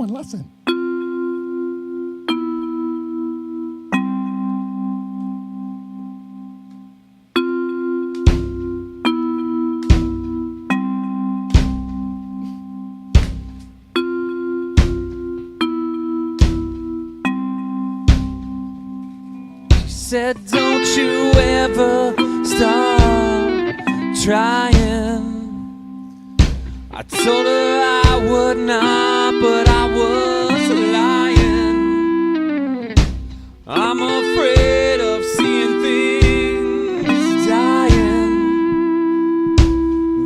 and listen. Said, don't you ever stop trying. I told her I would not, but I was lying. I'm afraid of seeing things dying.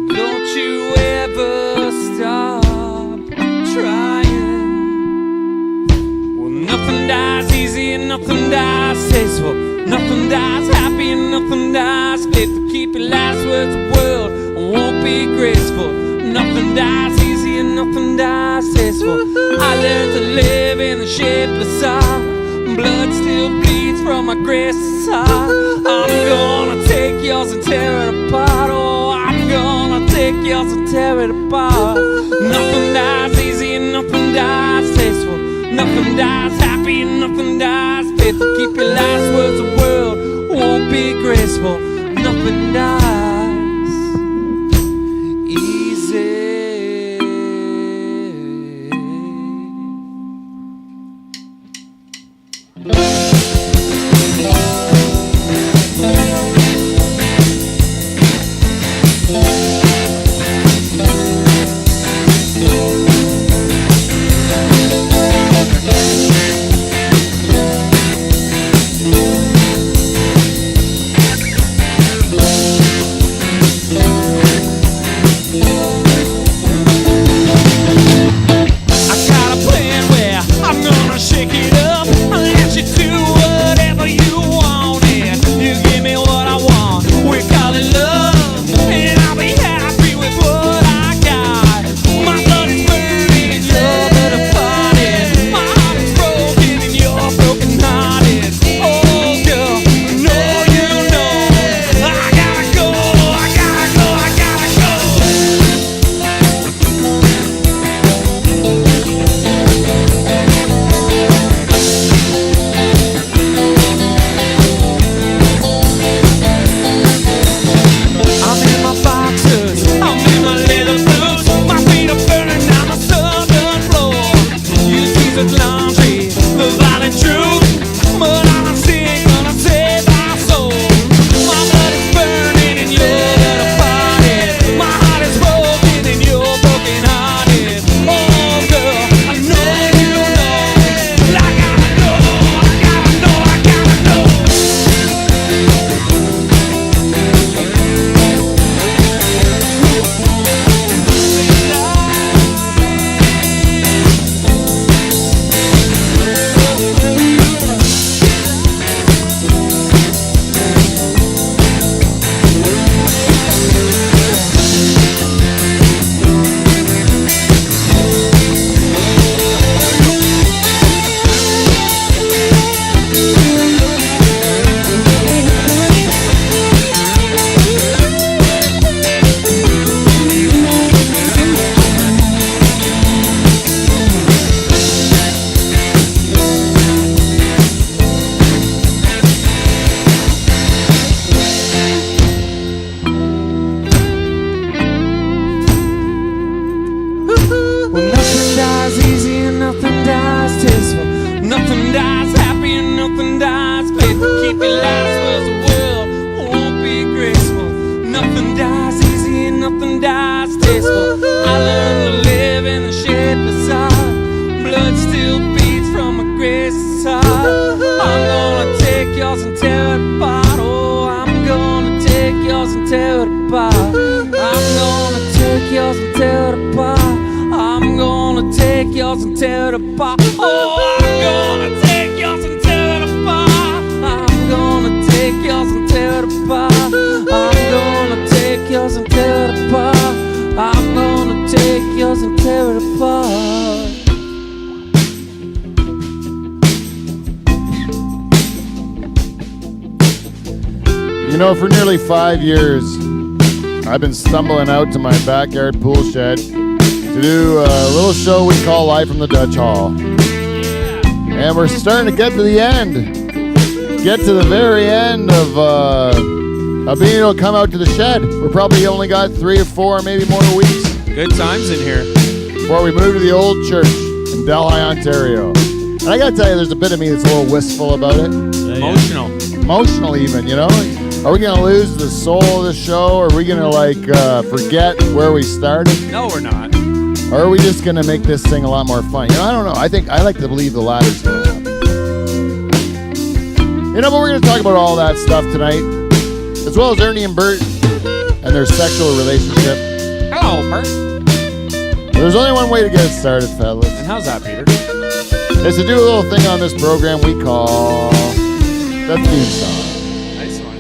Don't you ever stop trying. Well, nothing dies easy and nothing dies tasteful. Nothing dies happy and nothing dies faithful. Keep your last words a world and won't be graceful. Nothing dies easy and nothing dies tasteful. I learned to live in the shapeless heart. Blood still bleeds from my graceless heart. I'm gonna take yours and tear it apart. Oh, I'm gonna take yours and tear it apart. Nothing dies easy and nothing dies tasteful. Nothing dies happy and nothing dies faithful. Keep your last words a world won't be graceful. Nothing dies easy. Nothing dies happy and nothing dies faithful. Keep your last words a world won't be graceful. Nothing dies easy and nothing dies tasteful. I learned to live in the shapeless heart. Blood still beats from a graceless heart. I'm gonna take yours and tear it apart. Oh, I'm gonna take yours and tear it apart. I'm gonna take yours and tear it apart. I'm gonna take yours and tear it apart. Oh, I'm gonna take yours and tear it apart. I'm gonna take yours and tear it apart. I'm gonna take yours and tear it apart. I'm gonna take yours and tear it apart. You know, for nearly 5 years, I've been stumbling out to my backyard pool shed to to do a little show we call Live from the Dutch Hall. And we're starting to get to the end. Get to the very end of being able to come out to the shed. We're probably only got 3 or 4, maybe more weeks. Good times in here. Before we move to the old church in Delhi, Ontario. And I gotta tell you, there's a bit of me that's a little wistful about it. Emotional. Emotional even, you know? Are we gonna lose the soul of the show? Or are we gonna forget where we started? No, we're not. Or are we just gonna make this thing a lot more fun? You know, I don't know. I like to believe the latter's gonna happen. You know, but we're gonna talk about all that stuff tonight. As well as Ernie and Bert and their sexual relationship. Hello, Bert. There's only one way to get it started, fellas. And how's that, Peter? Is to do a little thing on this program we call the theme song. Nice one.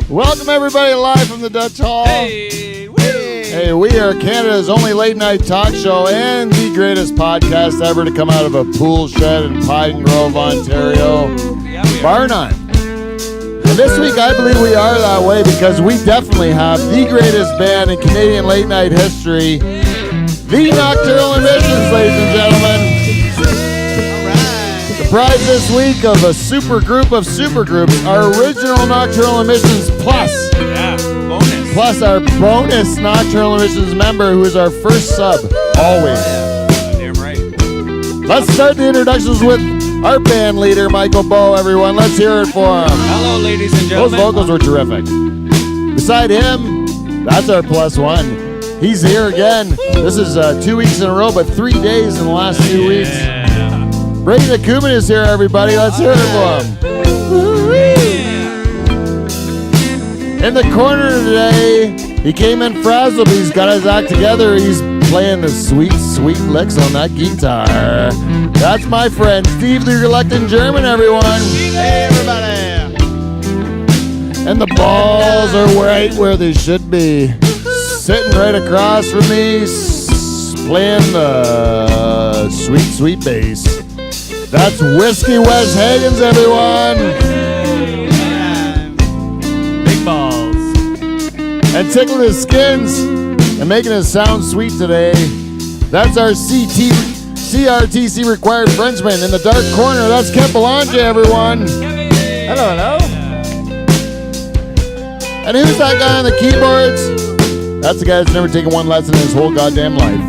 Welcome everybody live from the Dutch Hall. Hey, woo. Hey, we are Canada's only late night talk show and the greatest podcast ever to come out of a pool shed in Pine Grove, Ontario. Yeah, we are. Bar none. And this week I believe we are that way because we definitely have the greatest band in Canadian late night history, the Nocturnal Emissions, ladies and gentlemen. Comprised this week of a super group of supergroups, our original Nocturnal Emissions Plus. Yeah, bonus. Plus our bonus Nocturnal Emissions member who is our first sub, always. Damn right. Let's start the introductions with our band leader, Michael Bowe, everyone. Let's hear it for him. Hello, ladies and Those gentlemen. vocals were terrific. Beside him, that's our plus one. He's here again. This is 2 weeks in a row, but 3 days in the last 2 weeks. Yeah. Brady the Cuban is here, everybody. Let's hear it for him. In the corner today, he came in frazzled, but he's got his act together. He's playing the sweet, sweet licks on that guitar. That's my friend, Steve the Reluctant German, everyone. Hey, everybody! And the balls are right where they should be. Sitting right across from me, playing the sweet, sweet bass. That's Whiskey Wes Hagens, everyone. Big balls. And tickling his skins and making it sound sweet today. That's our CRTC required Frenchman in the dark corner. That's Ken Belange, everyone. Hello, hello. And who's that guy on the keyboards? That's the guy that's never taken one lesson in his whole goddamn life.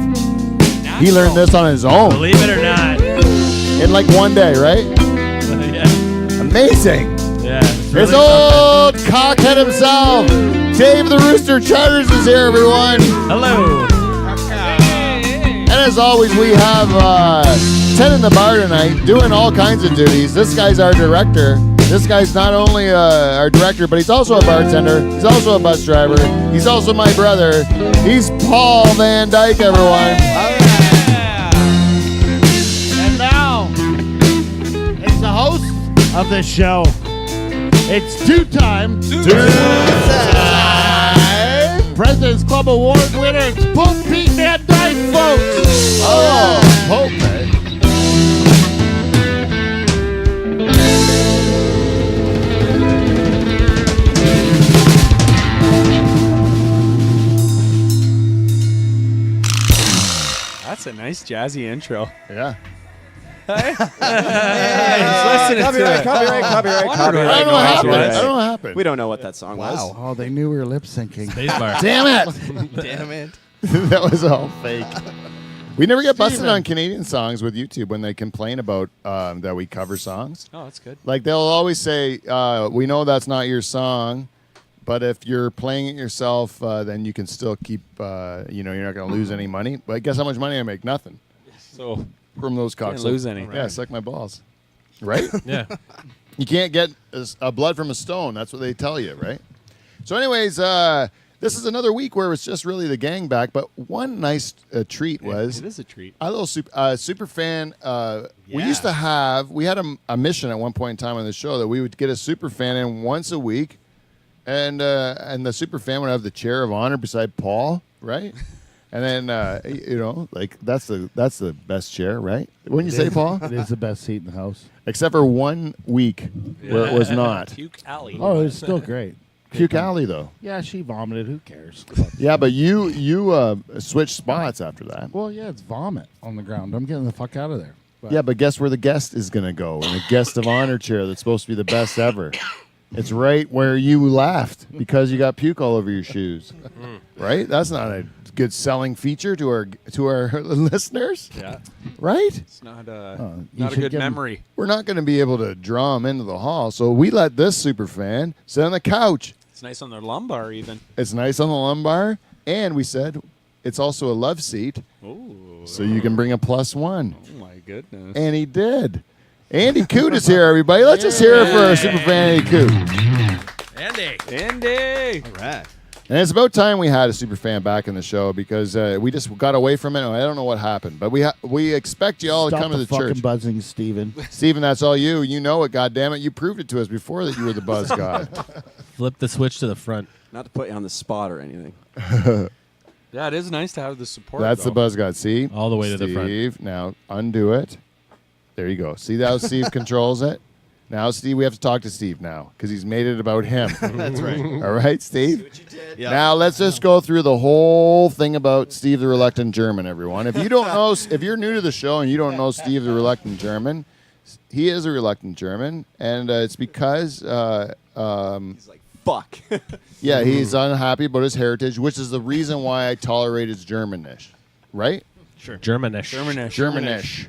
He learned this on his own. Believe it or not. In like 1 day, right? Yeah. Amazing. Yeah. His old cockhead himself, Dave the Rooster Charters is here, everyone. Hello. And as always, we have Ted in the bar tonight doing all kinds of duties. This guy's our director. This guy's not only our director, but he's also a bartender. He's also a bus driver. He's also my brother. He's Paul Van Dyke, everyone. And now, it's the host of the show. It's two-time President's Club Award winner. It's Pope Pete Van Dyke, folks. Oh, Pope, man. That's a nice jazzy intro. Yeah. He's listening to it. Copyright. I don't know what happened. I don't know what happened. We don't know what that song was. Oh, they knew we were lip syncing. Damn it. Damn it. That was all fake. We never get busted on Canadian songs with YouTube when they complain about that we cover songs. Oh, that's good. Like, they'll always say, we know that's not your song, But if you're playing it yourself, then you can still keep, you're not going to lose any money. But guess how much money I make? Nothing So from those can't cocks. lose any. Yeah, suck my balls. Right? Yeah. You can't get a blood from a stone. That's what they tell you, right? So anyways, this is another week where it's just really the gang back. But one nice treat was... It is a treat. a little super fan. We used to have, we had a mission at one point in time on the show that we would get a super fan in once a week, and the super fan would have the chair of honor beside Paul, right? And then like that's the best chair, right? Wouldn't you say, Paul? It is the best seat in the house. Except for 1 week where it was not. Puke Alley. Oh, it's still great. Puke Alley though. Yeah, she vomited. Who cares? Yeah, but you switched spots after that. Well, yeah, it's vomit on the ground. I'm getting the fuck out of there. But Yeah, but guess where the guest is going to go? In the guest of honor chair that's supposed to be the best ever. It's right where you left because you got puke all over your shoes. Right? That's not a good selling feature to our listeners. Yeah. Right? It's not you not a should good give 'em- memory. We're not going to be able to draw them into the hall, so we let this super fan sit on the couch. It's nice on their lumbar even. It's nice on the lumbar, and we said it's also a love seat, Oh. so you can bring a +1. Oh my goodness. And he did. Andy Coote is here, everybody. Let's just hear it for our super fan, Andy Coote. Andy. All right. And it's about time we had a super fan back in the show because we just got away from it. I don't know what happened, but we expect you all Stop to come to the fucking church. buzzing, Steven. Steven, that's all you. You know it, goddammit. You proved it to us before that you were the buzz guy. Flip the switch to the front. Not to put you on the spot or anything. Yeah, it is nice to have the support. That's the though. buzz guy. See? All the way to the front. Steve, now undo it. There you go. See how Steve controls it? Now, Steve, we have to talk to Steve now because he's made it about him. That's right. All right, Steve? Yeah. Now let's just go through the whole thing about Steve the Reluctant German, everyone. If you don't know, if you're new to the show and you don't know Steve the Reluctant German, he is a reluctant German, and it's because, He's like, fuck. yeah, he's unhappy about his heritage, which is the reason why I tolerate his Germanish, right? Sure. Germanish. Germanish.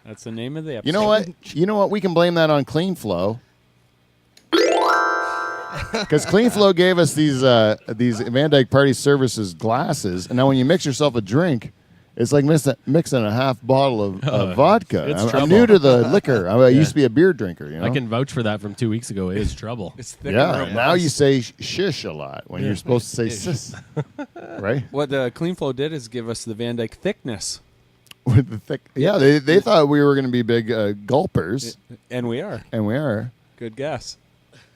That's the name of the episode. You know what? You know what? We can blame that on Clean Flow. Because Clean Flow gave us these Van Dyke Party Services glasses, and now when you mix yourself a drink, it's like mixing a half bottle of vodka. it's I'm trouble. new to the liquor. I used to be a beer drinker. You know? I can vouch for that from 2 weeks ago. It is trouble. It's thick and Yeah. robust. Now you say shish a lot when you're supposed to say sis, right? What Clean Flow did is give us the Van Dyke thickness, With the thick. Yeah, they thought we were going to be big gulpers, and we are. and we are. Good guess.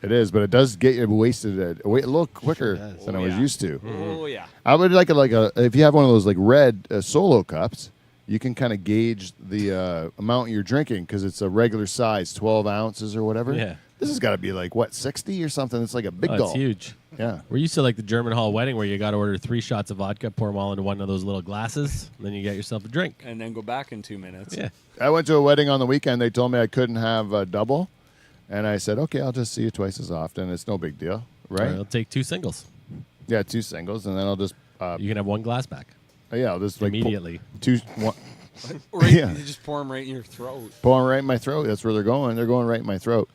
It is, but it does get you wasted a little quicker does. than I Oh, was yeah. used to. Oh yeah. I would like if you have one of those like red solo cups, you can kind of gauge the amount you're drinking because it's a regular size, 12 ounces or whatever. Yeah. This has got to be like what 60 or something. It's like a big Oh, gulp. it's huge. Yeah. We're used to like the German Hall wedding where you got to order 3 shots of vodka, pour them all into one of those little glasses, and then you get yourself a drink. And then go back in 2 minutes. Yeah. I went to a wedding on the weekend. They told me I couldn't have a double, and I said, okay, I'll just see you twice as often. It's no big deal, right? I'll take 2 singles. Yeah, 2 singles, and then I'll just You can have 1 glass back I'll just like immediately. one. Right, Yeah. You just pour them right in your throat. Pulling right in my throat. That's where they're going. They're going right in my throat.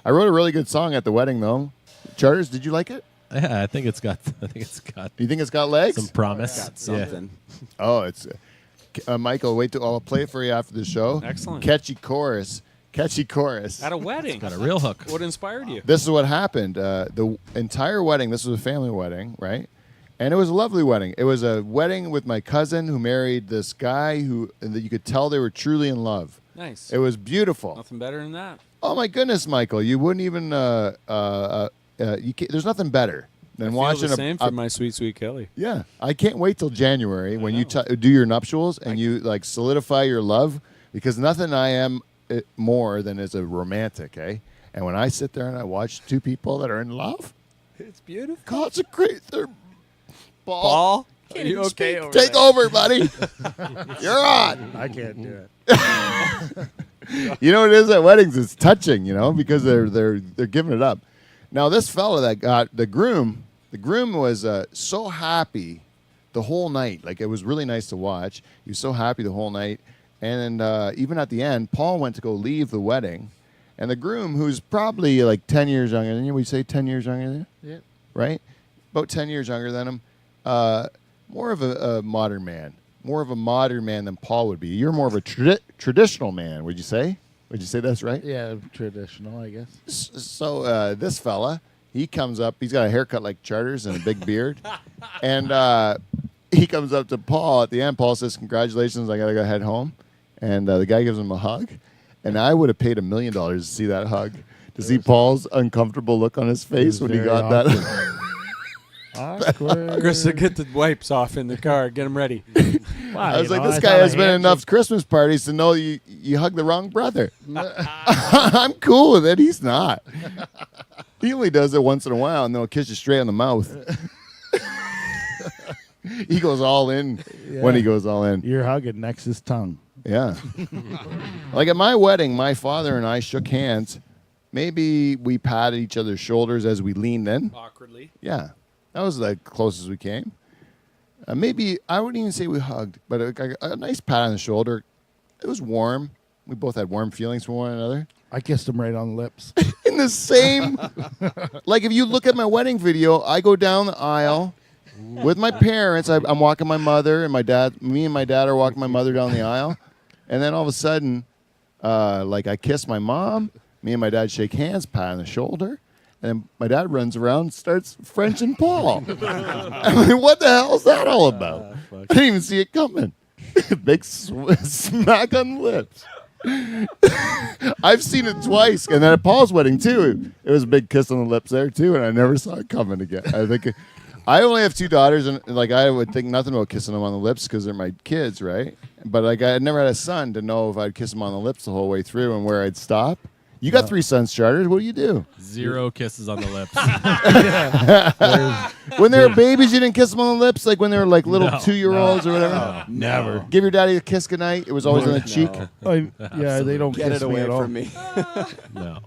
I wrote a really good song at the wedding, though. Charters, did you like it? Yeah, I think it's got. Do you think it's got legs? some promise. Got something. Oh, it's Michael. Wait till I'll play it for you after the show. Excellent. Catchy chorus. At a wedding. Got a real hook. What inspired you? This is what happened. The entire wedding. This was a family wedding, right? And it was a lovely wedding. It was a wedding with my cousin who married this guy that you could tell they were truly in love. Nice. It was beautiful. Nothing better than that. Oh my goodness, Michael! You wouldn't even. There's nothing better than watching Feel the same for my sweet, sweet Kelly. Yeah, I can't wait till January when you do your nuptials and you like solidify your love because nothing I am more than as a romantic, eh? And when I sit there and I watch 2 people that are in love, It's beautiful. consecrate their ball. Paul, are Can't you even okay speak. over Take there? over, buddy. You're on. I can't do it. You know what it is at weddings? It's touching, because they're giving it up. Now this fella that got the groom was so happy the whole night. Like it was really nice to watch. He was so happy the whole night. And even at the end, Paul went to go leave the wedding, and the groom, who's probably like 10 years younger than you, we say 10 years younger than you? Yeah. right? About 10 years younger than him. More of a modern man. More of a modern man than Paul would be. You're more of a traditional man, would you say? Would you say that's right? Yeah, traditional, I guess. So this fella, he comes up. He's got a haircut like Charters and a big beard. And he comes up to Paul at the end. Paul says, "Congratulations, I got to go head home." And the guy gives him a hug. And I would have paid $1 million to see that hug. To see Paul's uncomfortable look on his face when he got that. Awkward. Chris, get the wipes off in the car. Get them ready. I was like, this guy has been in enough Christmas parties to know you hug the wrong brother. I'm cool with it. He's not. He only does it once in a while, and then he'll kiss you straight on the mouth. He goes all in when he goes all in. You're hugging next his tongue. Yeah. Like at my wedding, my father and I shook hands. Maybe we patted each other's shoulders as we leaned in. Awkwardly. Yeah. That was the closest we came. Maybe, I wouldn't even say we hugged, but a nice pat on the shoulder. It was warm. We both had warm feelings for one another. I kissed him right on the lips. In the same, like if you look at my wedding video, I go down the aisle with my parents. I'm walking my mother and my dad. Me and my dad are walking my mother down the aisle. And then all of a sudden, like I kiss my mom. Me and my dad shake hands, pat on the shoulder. And my dad runs around and starts Frenching Paul. I mean, what the hell is that all about? I didn't even see it coming. Big smack on the lips. I've seen it twice. And then at Paul's wedding, too. It was a big kiss on the lips there, too. And I never saw it coming again. I think I only have 2 daughters. And like I would think nothing about kissing them on the lips because they're my kids, right? But like I had never had a son to know if I'd kiss them on the lips the whole way through and where I'd stop. You got 3 sons, Charters. What do you do? 0 kisses on the lips. When they were babies, you didn't kiss them on the lips, like when they were like little 2-year-olds or whatever. Never. Give your daddy a kiss goodnight. It was always on the cheek. Yeah, they don't Get kiss it me away at all. from me. No.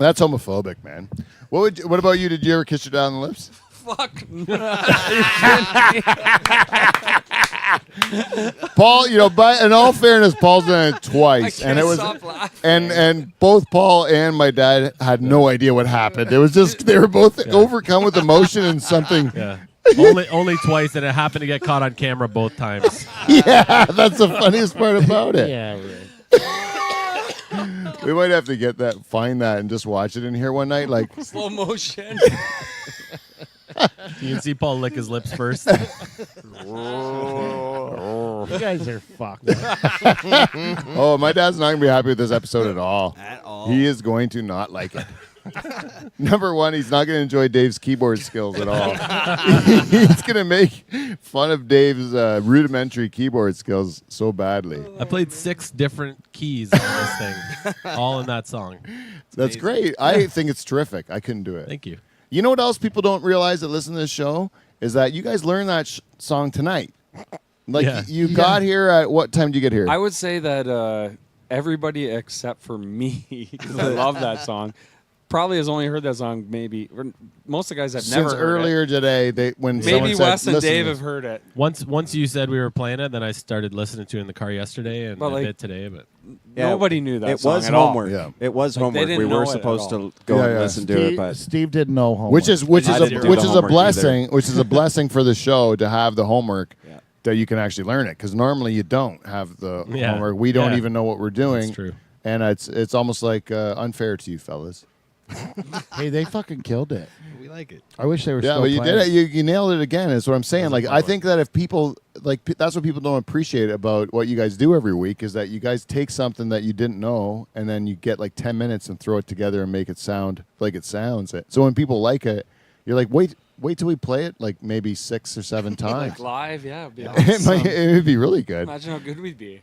That's homophobic, man. What about you? Did you ever kiss your dad on the lips? Fuck. Paul, in all fairness, Paul's done it twice, I and it can't was, stop laughing. and both Paul and my dad had no idea what happened. It was just they were both overcome with emotion and something. Yeah. only twice, and it happened to get caught on camera both times. Yeah, that's the funniest part about it. Yeah, right. We might have to find that, and just watch it in here one night, like. Slow motion. You can see Paul lick his lips first. You guys are fucked. Oh, my dad's not going to be happy with this episode at all. At all. He is going to not like it. Number one, he's not going to enjoy Dave's keyboard skills at all. He's going to make fun of Dave's rudimentary keyboard skills so badly. I played 6 different keys on this thing, all in that song. That's great. I think it's terrific. I couldn't do it. Thank you. You know what else people don't realize that listen to this show is that you guys learned that song tonight. Like Yeah. you got here at what time did you get here? I would say that everybody except for me, because I love that song, probably has only heard that song maybe. Most of the guys have never Since heard earlier it. today, when someone Maybe said, Wes and "Listen to Dave this." have heard it. Once you said we were playing it, then I started listening to it in the car yesterday and But, a like, bit today. But Yeah, Nobody knew that It song was at all. homework. Yeah. It was Like, they homework. didn't We know were it at supposed all. to go Yeah, and yeah. listen to it, but Steve didn't know homework. which is I didn't do the a homework blessing, which is a blessing for the show to have the homework Yeah. that you can actually learn it, because normally you don't have the Yeah. homework. We don't Yeah. even know what we're doing. That's true. And it's almost like unfair to you fellas. Hey, they fucking killed it. we like it. I wish they were Yeah, still but you playing. did it. You nailed it again. Is what I'm saying. Like I think that if people that's what people don't appreciate about what you guys do every week is that you guys take something that you didn't know and then you get like 10 minutes and throw it together and make it sound like it sounds. So when people like it, you're like, wait till we play it like maybe 6 or 7 times. Like live, yeah. It'd be it awesome. would be really good. Imagine how good we'd be.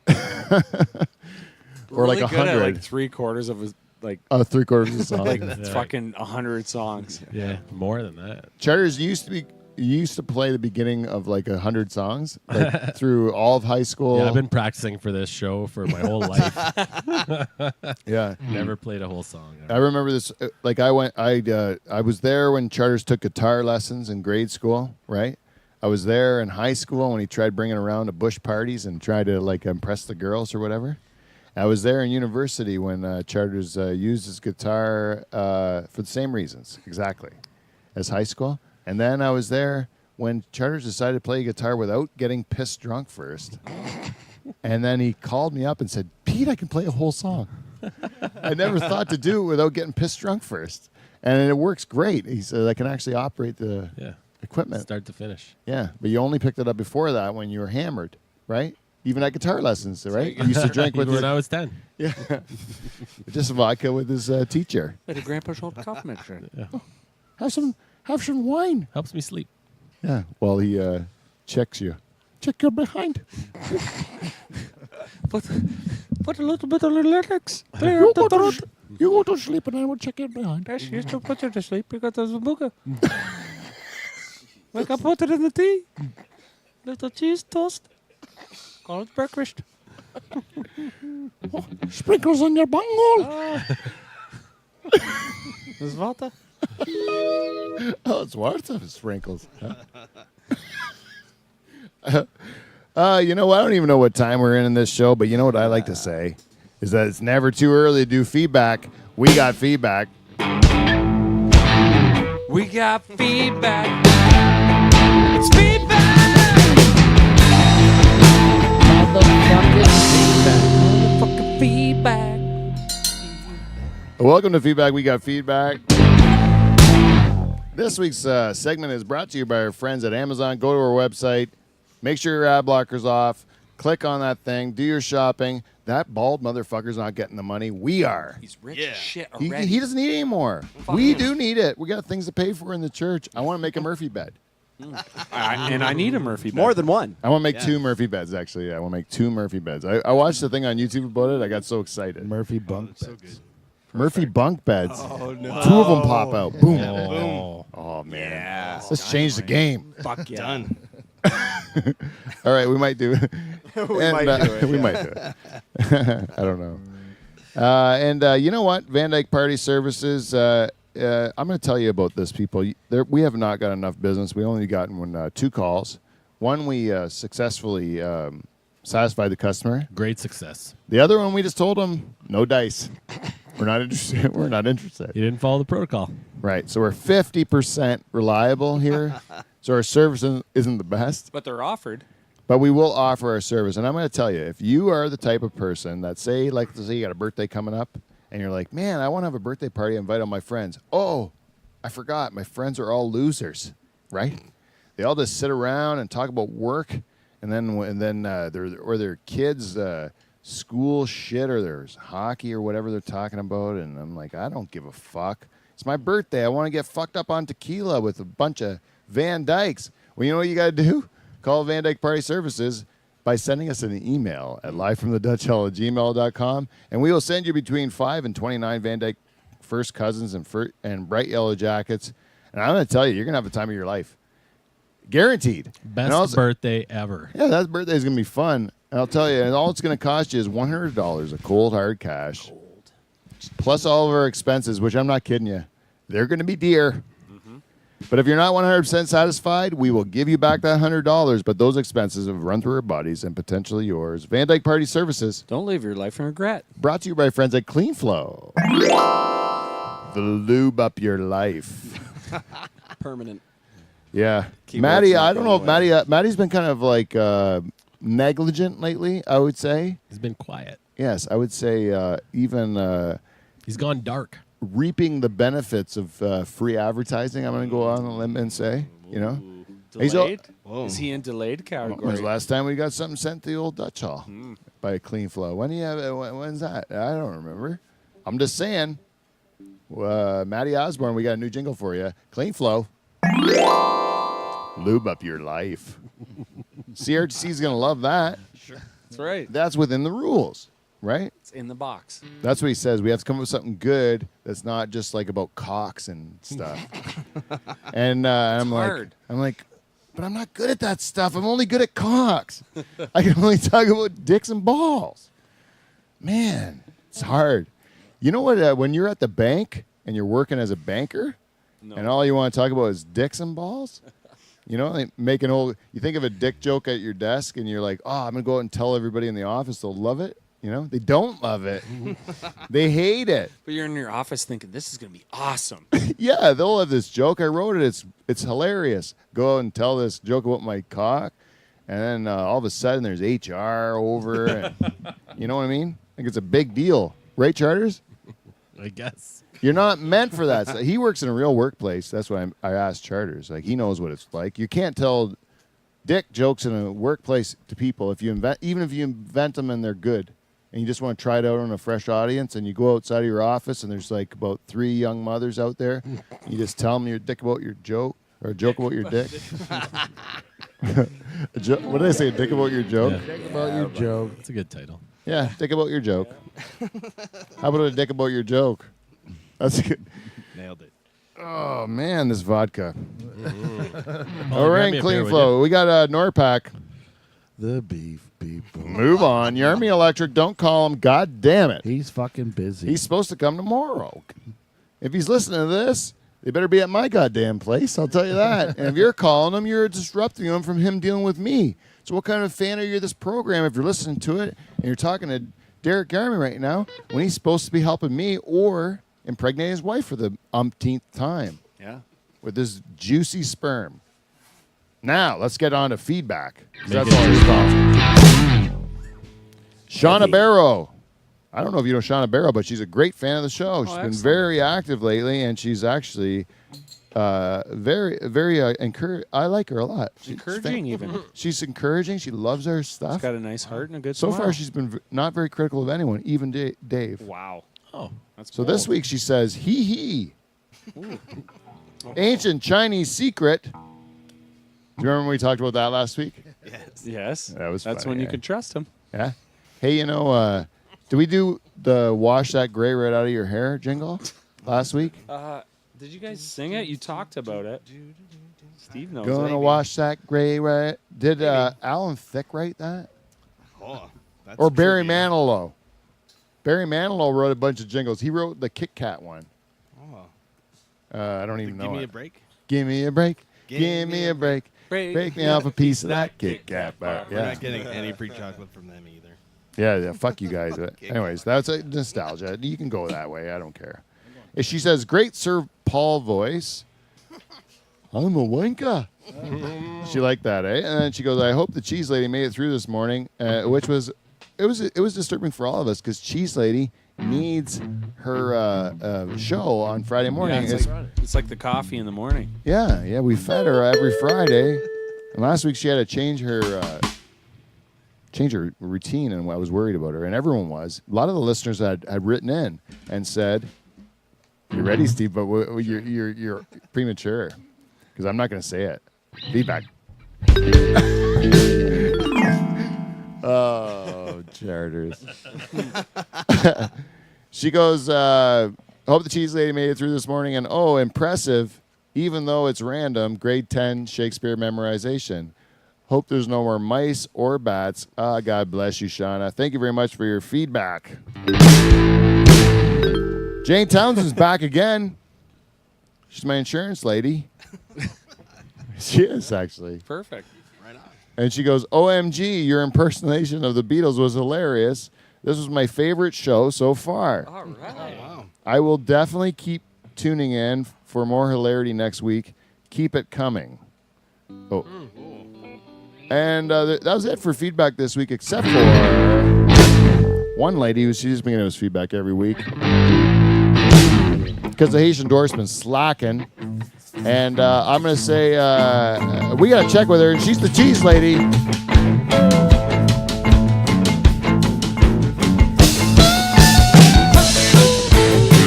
Or like Really good at 100. like 3/4 of a, like 3/4 of the song. like Yeah. fucking 100 songs. Yeah, more than that. Charters you used to play the beginning of like 100 songs like through all of high school. Yeah, I've been practicing for this show for my whole life. Yeah. Never played a whole song. I remember this. Like I was there when Charters took guitar lessons in grade school, right? I was there in high school when he tried bringing around to bush parties and tried to like impress the girls or whatever. I was there in university when Charters used his guitar for the same reasons, exactly, as high school. And then I was there when Charters decided to play guitar without getting pissed drunk first. And then he called me up and said, Pete, I can play a whole song. I never thought to do it without getting pissed drunk first. And it works great. He said, I can actually operate the equipment. Start to finish. Yeah, but you only picked it up before that when you were hammered, right? Even at guitar lessons, right? You used to drink with Even when I was 10. yeah, just vodka with his teacher. But a grandpa's old cough mixture. Have some wine. Helps me sleep. Yeah, while he checks you. Check your behind. Put a little bit of the lyrics. You go to sleep and I will check your behind. Yes, you to put you to sleep. You got those booger. Wake up, put it in the tea. Little cheese toast. Call it breakfast. Sprinkles on your bunghole. Is water? Oh, it's water sprinkles. You know what? I don't even know what time we're in this show, but you know what I like to say is that it's never too early to do feedback. We got feedback. We got feedback. It's feedback. Motherfucking feedback. Welcome to Feedback. We got feedback. This week's segment is brought to you by our friends at Amazon. Go to our website. Make sure your ad blocker's off. Click on that thing. Do your shopping. That bald motherfucker's not getting the money. We are. He's rich as shit He already. doesn't need any more. We do need it. We got things to pay for in the church. I want to make a Murphy bed. And I need a Murphy bed. More than one. I want to make 2 Murphy beds, actually. Yeah, I want to make 2 Murphy beds. I watched the thing on YouTube about it. I got so excited. Murphy bunk beds. Murphy bunk beds. Oh, no. 2 of them pop out. Boom. Oh. Oh, man. Yeah. Let's change the game. Fuck yeah. Done. All right, we might do it. We might do it. We yeah. might do it. I don't know. And you know what? Van Dyke Party Services. I'm going to tell you about this, people. We have not got enough business. We only gotten 2 calls. One, we successfully satisfied the customer. Great success. The other one, we just told them, no dice. We're not interested. We're not interested. You didn't follow the protocol. Right. So we're 50% reliable here. So our service isn't the best. But they're offered. But we will offer our service. And I'm going to tell you, if you are the type of person that let's say you got a birthday coming up, and you're like, man, I want to have a birthday party, invite all my friends. Oh, I forgot. My friends are all losers, right? They all just sit around and talk about work, and then their kids' school shit, or there's hockey or whatever they're talking about. And I'm like, I don't give a fuck. It's my birthday. I want to get fucked up on tequila with a bunch of Van Dykes. Well, you know what you got to do? Call Van Dyke Party Services by sending us an email at livefromthedutchhall@gmail.com, and we will send you between 5 and 29 Van Dyke First Cousins and bright yellow jackets. And I'm going to tell you, you're going to have the time of your life. Guaranteed. Best birthday ever. Yeah, that birthday is going to be fun. And I'll tell you, and all it's going to cost you is $100 of cold, hard cash. Plus all of our expenses, which I'm not kidding you. They're going to be dear. But if you're not 100% satisfied, we will give you back that $100, but those expenses have run through our bodies and potentially yours. Van Dyke Party Services, Don't live your life in regret. brought to you by friends at Clean Flow. The lube up your life. Permanent. Yeah. Keyword's Maddie, not I don't know if going away. Maddie's been kind of like negligent lately, I would say. He's been quiet. Yes, I would say even He's gone dark. reaping the benefits of free advertising, I'm going to go on a limb and say, you know. He's all- Delayed? Whoa. Is he in delayed When's category? the last time we got something sent to the old Dutch Hall by Clean Flow? When do you have it? When's that? I don't remember. I'm just saying. Matty Osborne, we got a new jingle for you. Clean Flow. Lube up your life. CRTC's going to love that. That's right. That's within the rules, right? It's in the box. That's what he says. We have to come up with something good that's not just like about cocks and stuff. And I'm hard. like, but I'm not good at that stuff. I'm only good at cocks. I can only talk about dicks and balls. Man, it's hard. You know what? When you're at the bank and you're working as a banker, and all you want to talk about is dicks and balls. You know, like you think of a dick joke at your desk, and you're like, oh, I'm gonna go out and tell everybody in the office. They'll love it. You know, they don't love it. They hate it. But you're in your office thinking, this is going to be awesome. Yeah, they'll have this joke. I wrote it. It's hilarious. Go out and tell this joke about my cock, and then all of a sudden there's HR over. And, you know what I mean? Like it's a big deal, right, Charters? I guess. You're not meant for that. So he works in a real workplace. That's why I asked Charters. Like he knows what it's like. You can't tell dick jokes in a workplace to people even if you invent them and they're good, and you just want to try it out on a fresh audience, and you go outside of your office and there's like about 3 young mothers out there. You just tell them your dick about your joke or a joke about your dick. What did I say? A dick about your joke? Yeah. Think about your joke. It's a good title. Yeah, dick about your joke. How about a dick about your joke? That's good. Nailed it. Oh man, this vodka. Oh, We're grab in me a clean beer, would flow. We got Norpac. The beef people. Move on. Yarmy Electric. Don't call him. God damn it. He's fucking busy. He's supposed to come tomorrow. If he's listening to this, they better be at my goddamn place. I'll tell you that. And if you're calling him, you're disrupting him from him dealing with me. So what kind of fan are you of this program if you're listening to it and you're talking to Derek Yarmy right now when he's supposed to be helping me or impregnating his wife for the umpteenth time Yeah. with his juicy sperm? Now, let's get on to feedback. 'Cause Make That's it all it's called. Shauna Barrow. I don't know if you know Shauna Barrow, but she's a great fan of the show. She's been excellent. very active lately, and she's actually very, very encouraging. I like her a lot. She's Encouraging even. She's encouraging. She loves our She's stuff. got a nice heart and a good So smile. far, she's been not very critical of anyone, even Dave. Wow. Oh, That's So this bold. week she says, hee hee. Ancient Chinese secret. Do you remember when we talked about that last week? Yes. That was That's funny, when you eh? could trust him. Yeah. Hey, did we do the wash that gray right out of your hair jingle last week? Did you guys sing it? You talked about it. Steve knows Gonna it. wash that gray right. Did Alan Thicke write that? Oh, that's Or Barry trivia. Manilow? Barry Manilow wrote a bunch of jingles. He wrote the Kit Kat one. Oh. I don't even know Give me it. a break. Give me a break. Give me a break. Break me off a piece of that Kit Kat bar. We're Yeah. not getting any free chocolate from them either. Yeah, fuck you guys. Anyways, that's a nostalgia. You can go that way. I don't care. If she says, great Sir Paul voice. I'm a wanker. She liked that, eh? And then she goes, I hope the cheese lady made it through this morning, which was, it was disturbing for all of us because cheese lady needs her show on Friday morning. Yeah, it's like the coffee in the morning. Yeah, we fed her every Friday. And last week she had to change her routine, and I was worried about her, and everyone was. A lot of the listeners had written in and said, "You ready, Steve? But you're premature because I'm not going to say it." Feedback. Oh, Charters. She goes, hope the cheese lady made it through this morning, and oh, impressive, even though it's random, grade 10 Shakespeare memorization. Hope there's no more mice or bats. God bless you, Shauna. Thank you very much for your feedback. Jane Townsend's back again. She's my insurance lady. She is, actually. Perfect. Right on. And she goes, OMG, your impersonation of the Beatles was hilarious. This was my favorite show so far. All right. Wow. I will definitely keep tuning in for more hilarity next week. Keep it coming. Oh. And that was it for feedback this week, except for one lady who's she's been giving us feedback every week. Because the Haitian endorsement's slacking. And I'm going to say we got to check with her. And she's the cheese lady.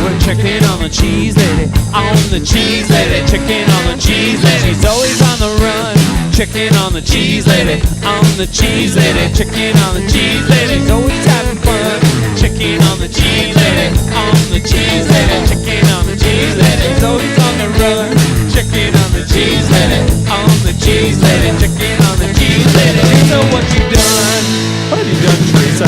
We're checking on the cheese lady, checking on the cheese lady. She's always on the run. Checking on the cheese lady, checking on the cheese lady. She's always having fun. Checking on the cheese lady, checking on the cheese lady. She's always on the run. Checking on the cheese lady, checking on the cheese lady. Teresa, what you done? What have you done, Teresa?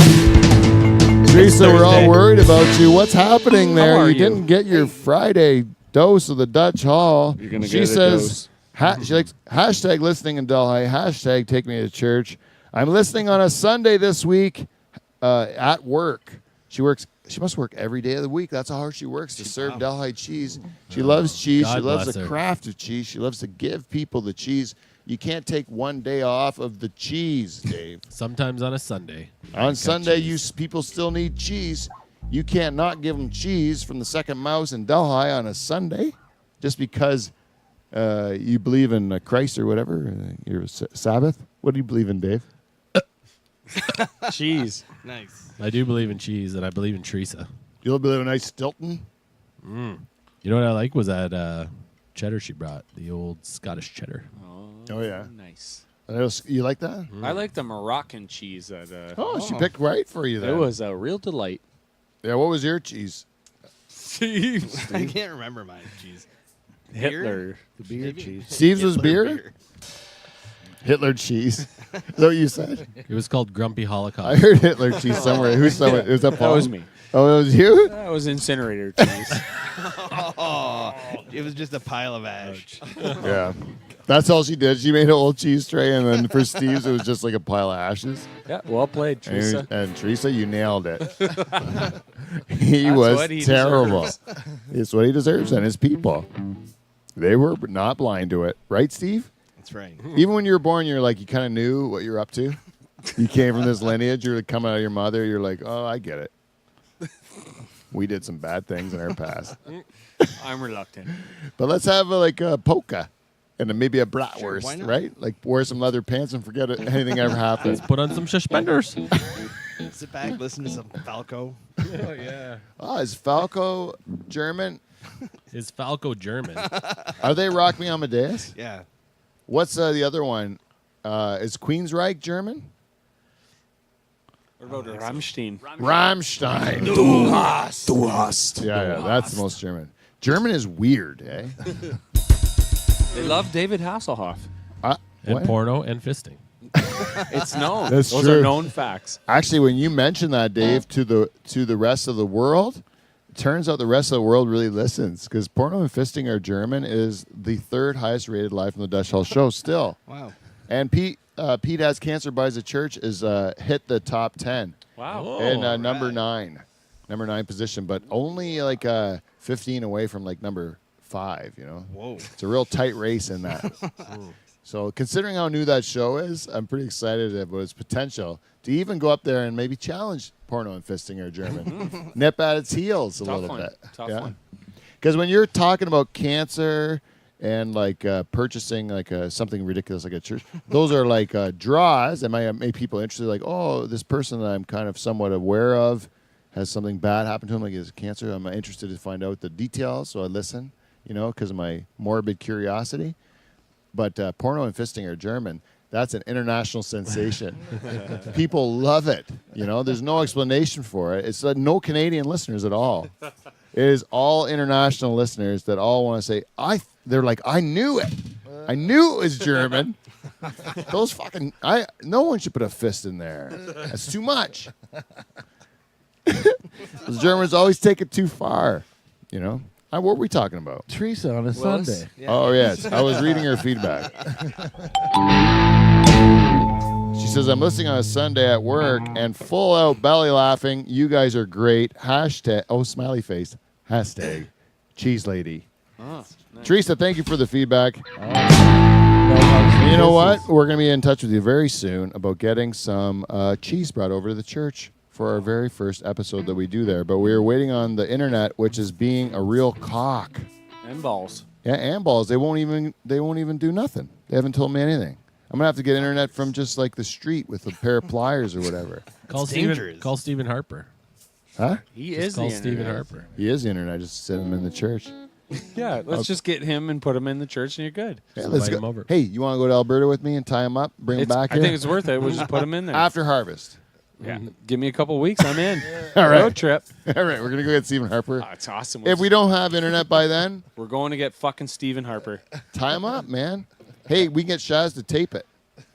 Teresa, we're all Thursday. worried about you. What's happening there? are You you? didn't get your Friday dose of the Dutch Hall. You're gonna she get a says, dose. she likes hashtag listening in Delhi, hashtag take me to church. I'm listening on a Sunday this week. at work. She must work every day of the week. That's how hard she works to serve Delhi cheese. She loves cheese. God She loves bless the her. craft of cheese. She loves to give people the cheese. You can't take one day off of the cheese, Dave. Sometimes on a Sunday. On Got Sunday, cheese. people still need cheese. You can't not give them cheese from the Second Mouse in Delhi on a Sunday, just because you believe in Christ or whatever. Your Sabbath. What do you believe in, Dave? Cheese. Nice. I do believe in cheese, and I believe in Teresa. You don't believe in nice Stilton? You know what I like was that cheddar she brought, the old Scottish cheddar. Oh yeah. Nice. You like that? I like the Moroccan cheese. That, Oh, she picked right for you. Then. it was a real delight. Yeah. What was your cheese? I can't remember mine. Jeez. Hitler. The beer cheese. Steve's was Hitler beer. Hitler cheese. Is that what you said? It was called Grumpy Holocaust. I heard Hitler cheese somewhere. Who's somewhere? Was that That Paul? was me. Oh, it was you? That was incinerator cheese. Oh, it was just a pile of ash. Yeah. That's all she did. She made an old cheese tray, and then for Steve's, it was just like a pile of ashes. Yeah, well played, Teresa. And Teresa, you nailed it. He That's was what he terrible. deserves. It's what he deserves, and his people. They were not blind to it. Right, Steve? That's right. Even when you were born, you're like, you kind of knew what you're up to. You came from this lineage. You're like, coming out of your mother. You're like, oh, I get it. We did some bad things in our past. I'm reluctant. But let's have like a polka and then maybe a bratwurst, Sure, why not? right? Like wear some leather pants and forget it, anything ever happened. Put on some suspenders. Sit back, listen to some Falco. Oh, yeah. Oh, is Falco German? Is Falco German? Are they Rock Me Amadeus? Yeah. What's the other one? Is Queensryche German? What about Rammstein? Rammstein. Du hast. Yeah, that's the most German. German is weird, eh? They love David Hasselhoff. And What? porno and fisting. It's known. That's Those true. are known facts. Actually, when you mention that, Dave, to the rest of the world, it turns out the rest of the world really listens because Porno and Fisting Are German is the third highest rated live from the Dutch Hall show still. Wow. And Pete Has Cancer Buys a Church is hit the top 10 Wow. in number 9 position, but only like 15 away from like number 5, you know. Whoa. It's a real tight race in that. So considering how new that show is, I'm pretty excited about its potential to even go up there and maybe challenge Porno and Fisting Are German. Nip at its heels a Tough little one. bit. Tough one. Because when you're talking about cancer and like purchasing like something ridiculous like a church, those are like draws that might make people interested. Like, oh, this person that I'm kind of somewhat aware of has something bad happen to him, like his cancer. I'm interested to find out the details, so I listen, you know, because of my morbid curiosity. But Porno and Fisting Are German. That's an international sensation. People love it. You know, there's no explanation for it. It's no Canadian listeners at all. It is all international listeners that all want to say, they're like, I knew it. I knew it was German. Those fucking, no one should put a fist in there. That's too much. Those Germans always take it too far. You know? What were we talking about? Teresa on a Willis? Sunday. Oh, yes. I was reading her feedback. She says, I'm listening on a Sunday at work and full out belly laughing. You guys are great. Hashtag, smiley face. Hashtag, cheese lady. Teresa, thank you for the feedback. And you know what? We're going to be in touch with you very soon about getting some cheese brought over to the church for our very first episode that we do there. But we are waiting on the internet, which is being a real cock. And balls. Yeah, and balls. They won't even do nothing. They haven't told me anything. I'm gonna have to get internet from just like the street with a pair of pliers or whatever. Call dangerous. Stephen Harper. Huh? He Just is call the Stephen internet. Harper. He is the internet. Just send him in the church. Yeah, let's just get him and put him in the church and you're good. Yeah, Just let's invite go. him over. Hey, you want to go to Alberta with me and tie him up, bring him back I here? think it's worth it. We'll just put him in there. After harvest. Yeah. Give me a couple weeks. I'm in. All right. Road trip. All right, we're gonna go get Stephen Harper. Oh, it's awesome. If we don't have internet by then, We're going to get fucking Stephen Harper. tie him up, man. Hey, we can get Shaz to tape it.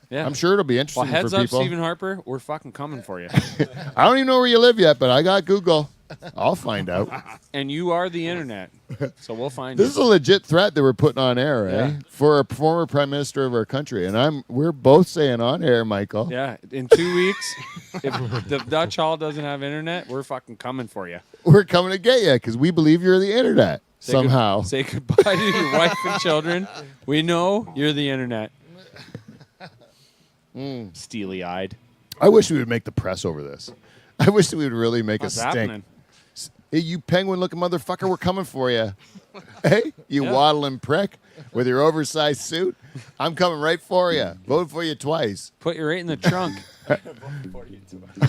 Yeah. I'm sure it'll be Well, interesting heads for up, people. Stephen Harper. We're fucking coming for you. I don't even know where you live yet, but I got Google. I'll find out. And you are the internet, so we'll find This is you. a legit threat that we're putting on air, eh? Yeah. For a former prime minister of our country, and we're both saying on air, Michael. Yeah, in 2 weeks, if the Dutch Hall doesn't have internet, we're fucking coming for you. We're coming to get you because we believe you're the internet somehow. Say goodbye to your wife and children. We know you're the internet. Steely-eyed. I wish we would make the press over this. I wish we would really make What's a stink. happening? Hey, you penguin-looking motherfucker, we're coming for you. Hey, you waddling prick with your oversized suit. I'm coming right for you. Vote for you twice. Put you right in the trunk.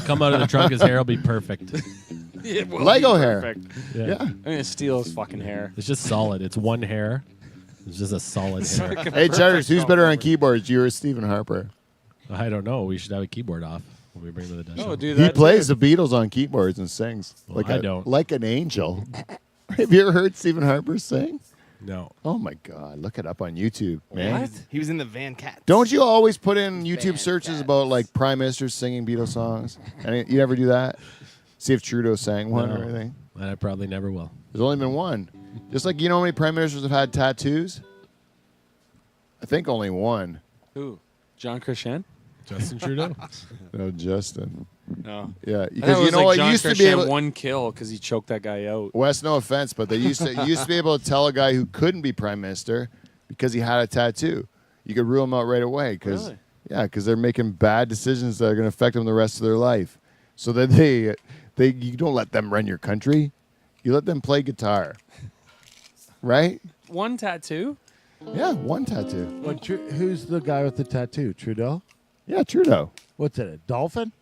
Come out of the trunk, his hair will be perfect. It will Lego be hair. perfect. Yeah. I'm gonna steal his fucking hair. It's just solid. It's one hair. It's just a solid hair. Hey, Charters, who's better on keyboards, you or Stephen Harper? I don't know. We should have a keyboard off when we bring him to the Dutch. Oh, Hall. do He that. plays too. the Beatles on keyboards and sings Well, I don't. like an angel. Have you ever heard Stephen Harper sing? No. Oh my God! Look it up on YouTube, man. What? He was in the Van Cats. Don't you always put in YouTube Van searches Cats. about like prime ministers singing Beatles songs? And you never do that? See if Trudeau sang one No. or anything. And I probably never will. There's only been one. Just like you know how many prime ministers have had tattoos? I think only one. Who? John Christian? Justin Trudeau? No, Justin. No. Yeah, I because thought it you was know like what? John You used to be Christian able. one kill because he choked that guy out. Wes, no offense, but they used to be able to tell a guy who couldn't be prime minister because he had a tattoo. You could rule him out right away because Really? they're making bad decisions that are going to affect them the rest of their life. So that you don't let them run your country. You let them play guitar. Right? One tattoo? Yeah, one tattoo. Who's the guy with the tattoo? Trudeau? Yeah, Trudeau. What's it? A dolphin?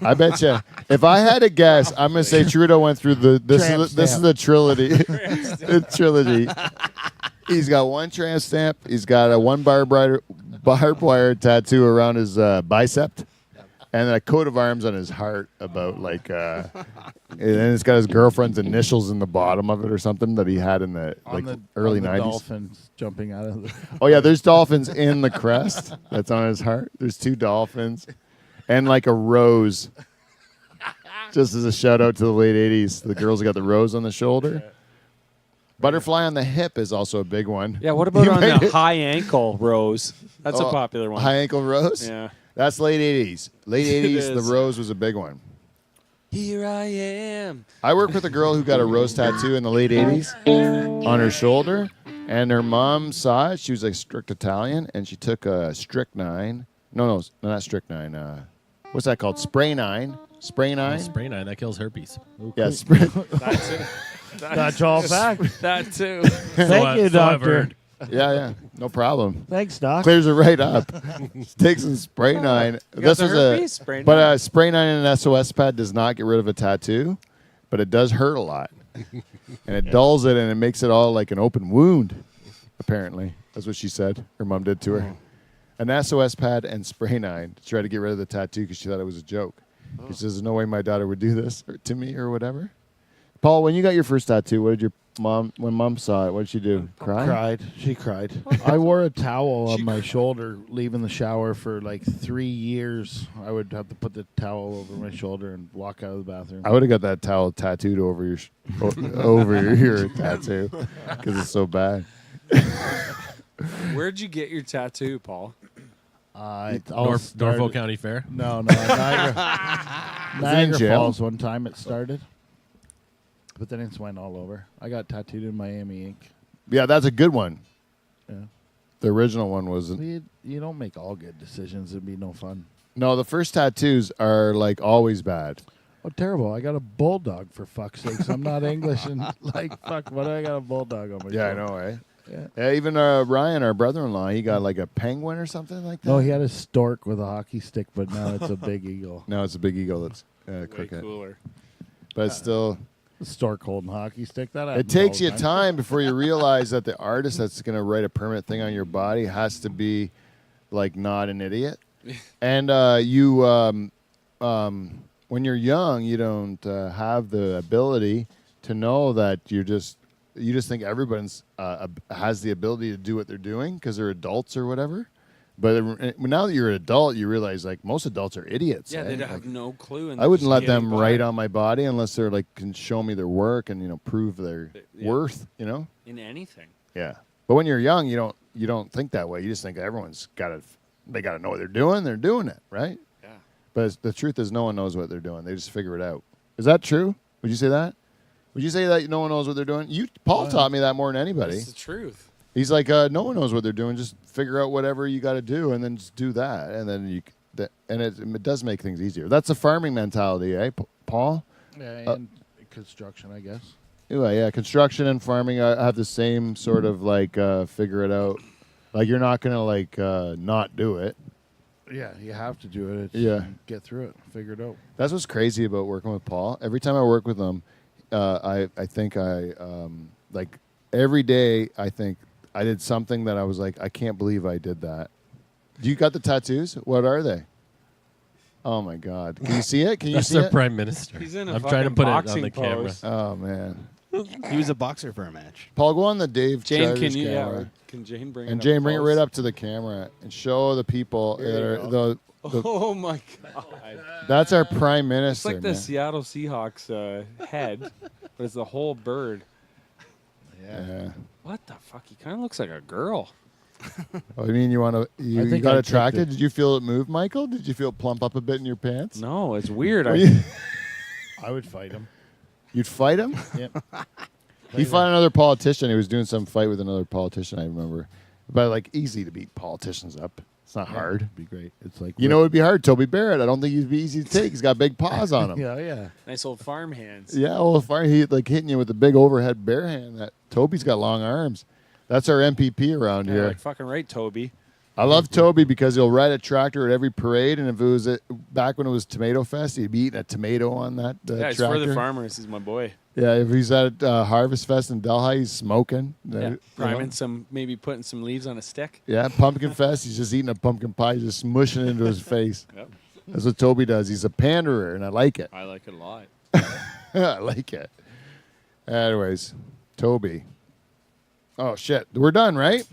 I bet you. If I had to guess, I'm going to say Trudeau went through this is the trilogy. The trilogy. He's got one tramp stamp. He's got a one barbed wire tattoo around his bicep, and a coat of arms on his heart. About like, and then it's got his girlfriend's initials in the bottom of it or something that he had in the early on the 90s. Dolphins jumping out of the. Oh yeah, there's dolphins in the crest that's on his heart. There's two dolphins, and like a rose. Just as a shout out to the late '80s, the girls who got the rose on the shoulder. Butterfly on the hip is also a big one. Yeah, what about You on might- the high ankle rose? That's a Oh, popular one. High ankle rose. Yeah. That's late '80s. Late It '80s, the is. rose was a big one. Here I am. I worked with a girl who got a rose tattoo in the late '80s on her shoulder, and her mom saw it. She was like strict Italian, and she took a strychnine. No, not strychnine. What's that called? Spray nine. Spray nine. Spray 9, that kills herpes. Yeah, spray. That's it. That's all fact. That too. Thank you, So I've doctor. heard. Yeah, no problem. Thanks, doc. Clears it right up. Takes some spray nine. got the herpes? Spray but nine? spray nine and an SOS pad does not get rid of a tattoo, but it does hurt a lot, and it dulls it and it makes it all like an open wound. Apparently, that's what she said. Her mom did to her. An SOS pad and spray nine to try to get rid of the tattoo because she thought it was a joke. She says, "There's no way my daughter would do this to me or whatever." Paul, when you got your first tattoo, what did your mom? When mom saw it, what did she do? Cry? Cried. She cried. I wore a towel on my shoulder leaving the shower for like 3 years. I would have to put the towel over my shoulder and walk out of the bathroom. I would have got that towel tattooed over your over your tattoo because it's so bad. Where'd you get your tattoo, Paul? It all started- Norfolk County Fair. No, Niagara jail? Falls one time it started. But then it went all over. I got tattooed in Miami Ink. Yeah, that's a good one. Yeah. The original one was You don't make all good decisions. It'd be no fun. no. The first tattoos are like always bad. Oh, terrible. I got a bulldog, for fuck's sakes. I'm not English. And like, fuck, what do I got a bulldog on my Yeah, I shoulder? know, eh? Yeah. Yeah, even Ryan, our brother-in-law, he got like a penguin or something like that. No, he had a stork with a hockey stick, but now it's a big eagle. No, it's a big eagle that's Way crooked, cooler. but it's still. A stork holding a hockey stick. That It happens takes all you the time before you realize that the artist that's going to write a permanent thing on your body has to be like not an idiot. And when you're young, you don't have the ability to know that you just think everyone's has the ability to do what they're doing because they're adults or whatever. But now that you're an adult, you realize like most adults are idiots. Yeah, eh? they have Like, no clue. And I wouldn't they're let just them getting write by on my body unless they're like can show me their work and prove their Yeah. worth. You know. in anything. Yeah. But when you're young, you don't think that way. You just think everyone's they got to know what they're doing. They're doing it, right? Yeah. But the truth is, no one knows what they're doing. They just figure it out. Is that true? Would you say that? Would you say that no one knows what they're doing? Paul taught me that more than anybody. That's the truth. He's like, no one knows what they're doing. Just figure out whatever you got to do, and then just do that, and then it does make things easier. That's a farming mentality, eh, Paul? Yeah, and construction, I guess. Yeah, construction and farming have the same sort of like figure it out. Like you're not gonna like not do it. Yeah, you have to do it. Get through it. Figure it out. That's what's crazy about working with Paul. Every time I work with him, I think like every day I think I did something that I was like, I can't believe I did that. Do you got the tattoos? What are they? Oh my God! Can you see it? Can you That's see their it? prime minister. He's in a I'm trying to fucking put it on boxing the camera. pose. Oh man, He was a boxer for a match. Paul, go on the Dave Jane, Charters can you? camera. Yeah, can Jane bring? And it Jane, up bring it close? right up to the camera and show the people that are the Oh my God! that's our prime It's minister. like the man. Seattle Seahawks head, but it's the whole bird. Yeah. What the fuck? He kind of looks like a girl. Oh, you mean you want to? You think got I'd take attracted? the- Did you feel it move, Michael? Did you feel it plump up a bit in your pants? No, it's weird. I would fight him. You'd fight him? Yep. He fought another politician. He was doing some fight with another politician. I remember, but like easy to beat politicians up. It's not hard. It'd be great. It's like You know, it'd be hard. Toby Barrett. I don't think he'd be easy to take. He's got big paws on him. Yeah. Nice old farm hands. Yeah, well, if he like hitting you with a big overhead bare hand, that Toby's got long arms. That's our MPP around Yeah, here. like fucking right, Toby. I love Toby because he'll ride a tractor at every parade, and if it was back when it was Tomato Fest, he'd be eating a tomato on that Yeah, it's tractor. for the farmers. He's my boy. Yeah, if he's at Harvest Fest in Delhi, he's smoking. Yeah, You know? priming some, maybe putting some leaves on a stick. Yeah, Pumpkin Fest, he's just eating a pumpkin pie, just smushing it into his face. Yep. That's what Toby does. He's a panderer, and I like it. I like it a lot. I like it. Anyways, Toby. Oh, shit. We're done, right?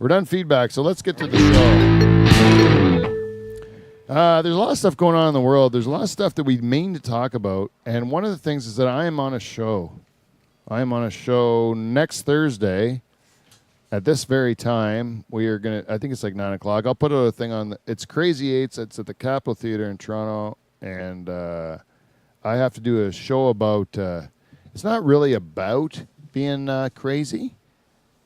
We're done feedback, so let's get to the show. There's a lot of stuff going on in the world. There's a lot of stuff that we mean to talk about, and one of the things is that I am on a show. I am on a show next Thursday at this very time. We are going to, I think it's like 9 o'clock. I'll put a thing on. It's Crazy Eights. It's at the Capitol Theater in Toronto, and I have to do a show about, it's not really about being crazy,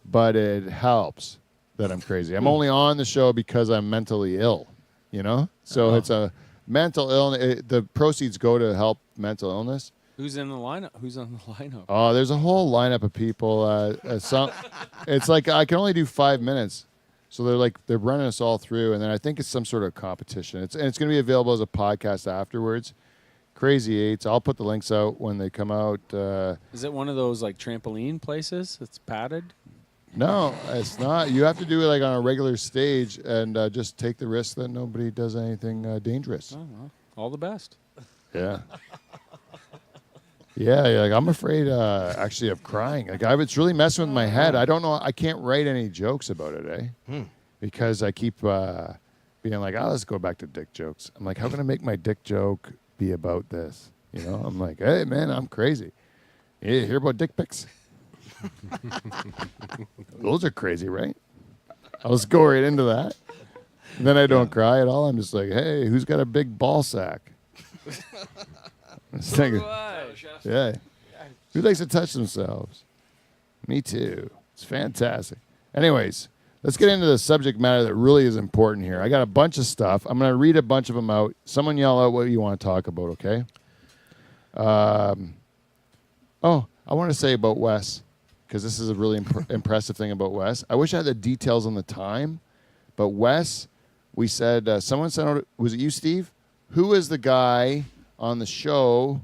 but it helps that I'm crazy. I'm only on the show because I'm mentally ill, you know? So it's a mental illness. The proceeds go to help mental illness. Who's in the lineup? Who's on the lineup? Oh, there's a whole lineup of people. It's like I can only do 5 minutes. So they're running us all through, and then I think it's some sort of competition. It's going to be available as a podcast afterwards. Crazy Eights. I'll put the links out when they come out. Is it one of those like trampoline places that's padded? No, it's not. You have to do it like on a regular stage and just take the risk that nobody does anything dangerous. Oh, well, all the best. Yeah. Yeah, like I'm afraid actually of crying. Like it's really messing with my head. I don't know. I can't write any jokes about it, because I keep being like, let's go back to dick jokes. I'm like, how can I make my dick joke be about this? You know, I'm like, hey, man, I'm crazy. You hear about dick pics? Those are crazy, right? I'll just go right into that. And then I don't cry at all. I'm just like, hey, who's got a big ball sack? Yeah. Who likes to touch themselves? Me too. It's fantastic. Anyways, let's get into the subject matter that really is important here. I got a bunch of stuff. I'm going to read a bunch of them out. Someone yell out what you want to talk about, okay? I want to say about Wes, because this is a really impressive thing about Wes. I wish I had the details on the time, but Wes, we said, someone sent out, was it you, Steve? Who was the guy on the show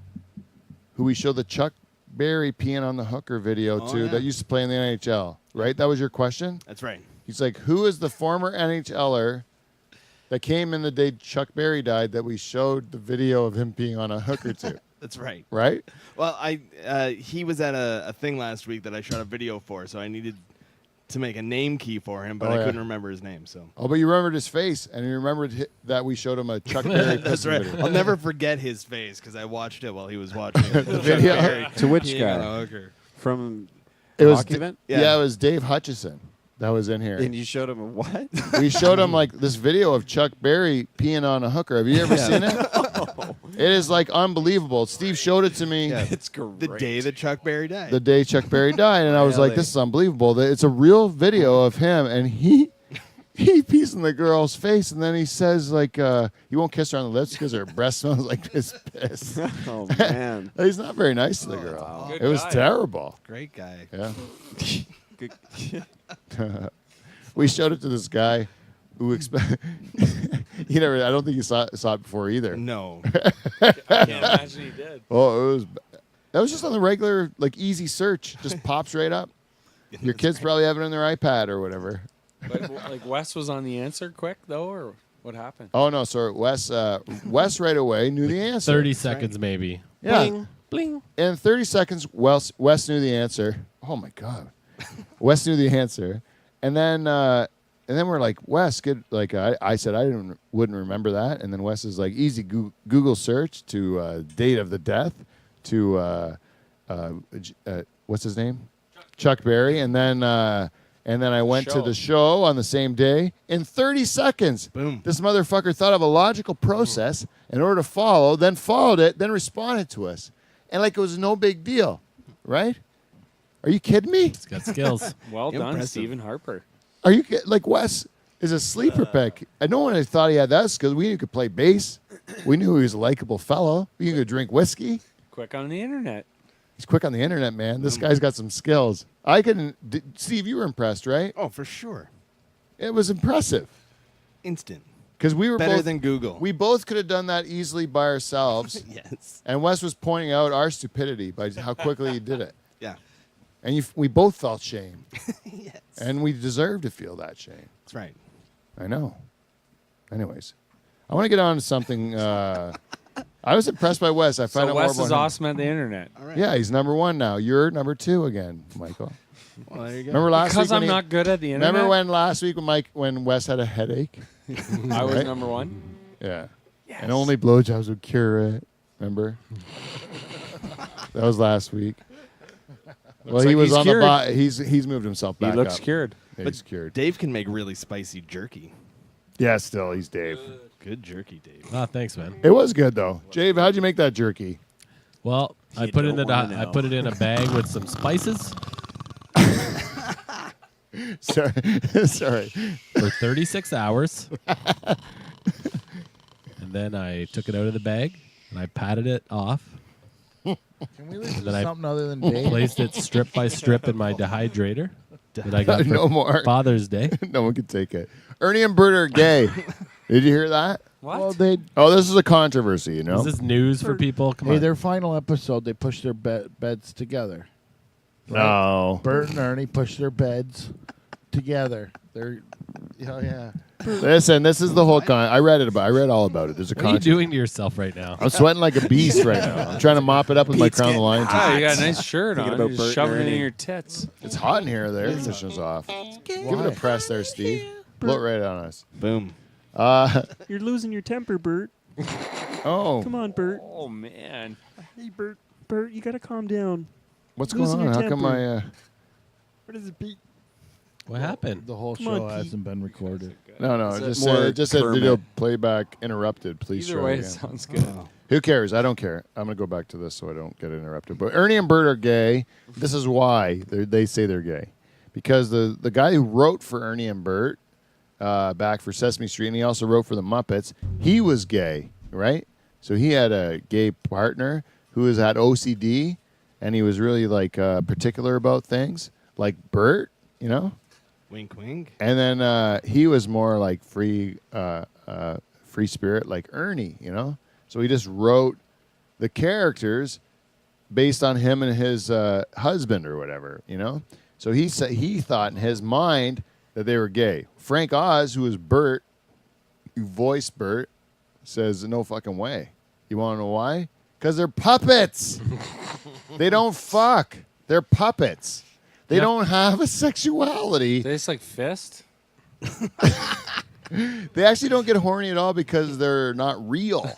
who we showed the Chuck Berry peeing on the hooker video to that used to play in the NHL, right? That was your question? That's right. He's like, who is the former NHLer that came in the day Chuck Berry died that we showed the video of him peeing on a hooker to? That's right. Right? Well, he was at a thing last week that I shot a video for, so I needed to make a name key for him, but Oh, I yeah. couldn't remember his name. So Oh, but you remembered his face, and you remembered that we showed him a Chuck Berry that's pissing right. video. I'll never forget his face because I watched it while he was watching the video. To which peeing on a guy? hooker. From It was hockey event? Yeah, it was Dave Hutchison that was in here. And you showed him a what? We showed him like this video of Chuck Berry peeing on a hooker. Have you ever seen it? It is like unbelievable. Steve showed it to me Yeah. It's great. The day that Chuck Berry died. the day Chuck Berry died, and I was like, Really? "This is unbelievable." It's a real video of him, and he pees in the girl's face, and then he says like, "He won't kiss her on the lips because her breath smells like his piss." Oh, man. He's not very nice to the girl. Good It was guy. terrible. Great guy. Yeah. Good. We showed it to this guy who expect. He never. I don't think he saw it before either. No. I can't imagine he did. Oh, that was just on the regular, like easy search. Just pops right up. Your kids probably have it on their iPad or whatever. But like Wes was on the answer quick though, or what happened? Oh no, sorry, Wes. Wes right away knew the answer. 30 seconds maybe. Yeah. Bling, bling. In 30 seconds, Wes knew the answer. Oh my God, Wes knew the answer, and then we're like, Wes, good. Like I said, wouldn't remember that, and then Wes is like, easy Google search to date of the death to what's his name, Chuck Berry, and then I went to Show. the show on the same day. In 30 seconds, Boom. this motherfucker thought of a logical process in order to follow, then followed it, then responded to us, and like it was no big deal, right? Are you kidding me? He's got skills. Well done, Impressive. Stephen Harper. Are you like Wes is a sleeper pick? I no one thought he had that because we knew he could play bass. We knew he was a likable fellow. We could drink whiskey. Quick on the internet. He's quick on the internet, man. This guy's got some skills. Steve, you were impressed, right? Oh, for sure. It was impressive Instant. because we were Better both, than Google. we both could have done that easily by ourselves. Yes. And Wes was pointing out our stupidity by how quickly he did it. Yeah. And we both felt shame. Yes. And we deserve to feel that shame. That's right. I know. Anyways, I want to get on to something. I was impressed by Wes. I found So out more Wes about is him. awesome at the internet. All right. Yeah, he's number one now. You're number two again, Michael. Well, there you go. Remember last Because week when I'm not good at the internet. Remember when last week when Wes had a headache? I was Right? number one? Yeah. And only blowjobs would cure it. Remember? That was last week. Well, like he was he's on cured. the he's moved himself He back looks up. cured. Yeah, he's cured. Dave can make really spicy jerky. Yeah, still he's Dave. Good jerky, Dave. Oh, thanks, man. It was good though. Jave, how'd you make that jerky? Well, I You put it don't in wanna I know. put it in a bag with some spices Sorry. Sorry. for 36 hours. And then I took it out of the bag and I patted it off. Can we listen And then to I something other than Dave? Placed it strip by strip in my dehydrator that I got for No more. Father's Day. No one can take it. Ernie and Bert are gay. Did you hear that? What? Well, they Oh, this is a controversy, you know? Is this news for people? Come hey, on. their final episode, they pushed their beds together. No. Bert and Ernie pushed their beds together. They're, yeah. Listen, this is the whole I read all about it. There's a What are you controversy. doing to yourself right now? I'm sweating like a beast right now. I'm trying to mop it up with my Crown of the Lion Oh, t-shirt. you got a nice shirt Thinking on. about You're Bert shoving it and in Ernie. your tits. It's hot in here. The air conditioner's off. Give it a press there, Steve. Blow it right on us. Boom. You're losing your temper, Bert. Oh, Come on, Bert. Oh, man. Hey, Bert. Bert, you gotta calm down. what's going losing on? your How come temper. What is it, Pete? What happened? The whole Come show on, Pete. hasn't been recorded. No, Is it it just more said, it just said Kermit? video playback interrupted. Please Either show way, again. it sounds good. Who cares? I don't care. I'm going to go back to this so I don't get interrupted. But Ernie and Bert are gay. This is why they say they're gay. Because the guy who wrote for Ernie and Bert back for Sesame Street, and he also wrote for the Muppets, he was gay, right? So he had a gay partner who had OCD, and he was really like particular about things, like Bert, you know? Wink, wink. And then he was more like free spirit, like Ernie, you know. So he just wrote the characters based on him and his husband or whatever, you know. So he thought in his mind that they were gay. Frank Oz, who was Bert, who voiced Bert, says no fucking way. You want to know why? Because they're puppets. They don't fuck. They're puppets. They don't have a sexuality. They just like fist. They actually don't get horny at all because they're not real.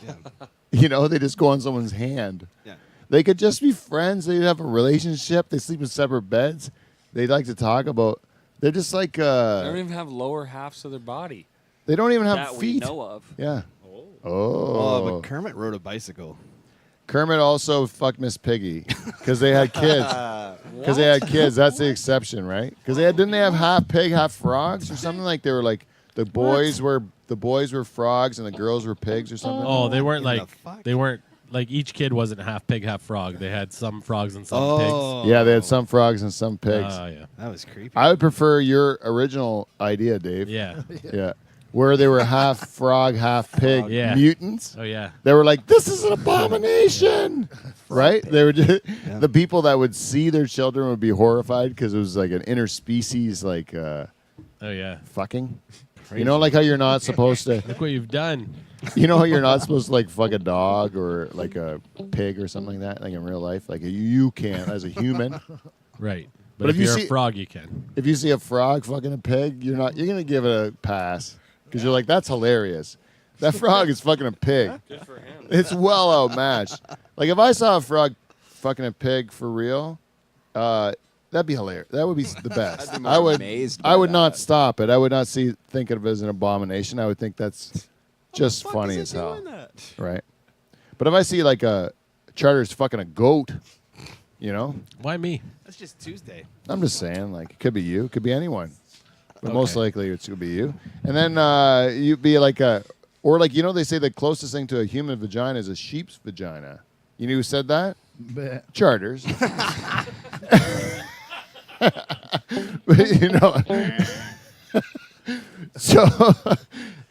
You know, they just go on someone's hand. Yeah. They could just be friends. They have a relationship. They sleep in separate beds. They like to talk about. They're just like. They don't even have lower halves of their body. They don't even have that feet. we know of. Yeah. Oh, Oh. but Kermit rode a bicycle. Kermit also fucked Miss Piggy because they had kids. Because they had kids. That's the exception, right? Because didn't they have half pig, half frogs or something? Like they were like the boys were frogs and the girls were pigs or something. Oh, they weren't In the like fuck? they weren't like each kid wasn't half pig, half frog. They had some frogs and some pigs. Yeah, they had some frogs and some pigs. Oh yeah. That was creepy. I would prefer your original idea, Dave. Yeah. Yeah. Where they were half frog, half pig Yeah. mutants. Oh yeah. They were like, this is an abomination. Right? They were just, the people that would see their children would be horrified because it was like an interspecies like Oh yeah. fucking. You know, like how you're not supposed to. Look what you've done. You know how you're not supposed to like fuck a dog or like a pig or something like that, like in real life. Like you can as a human. Right. But But if if you you're see- a frog, you can. If you see a frog fucking a pig, you're gonna give it a pass because you're like, that's hilarious. That frog is fucking a pig. Good for him. It's well outmatched. Like if I saw a frog fucking a pig for real, that'd be hilarious. That would be the best. I'd be more I would. amazed by I would not that. stop it. I would not think of it as an abomination. I would think that's just funny as hell, right? But if I see like a charter's fucking a goat, you know, Why me? That's just Tuesday. I'm just saying, like it could be you, it could be anyone, but most Okay. likely it's gonna be you. And then you'd be like or like they say the closest thing to a human vagina is a sheep's vagina. You know who said that? Bleh. Charters. But, so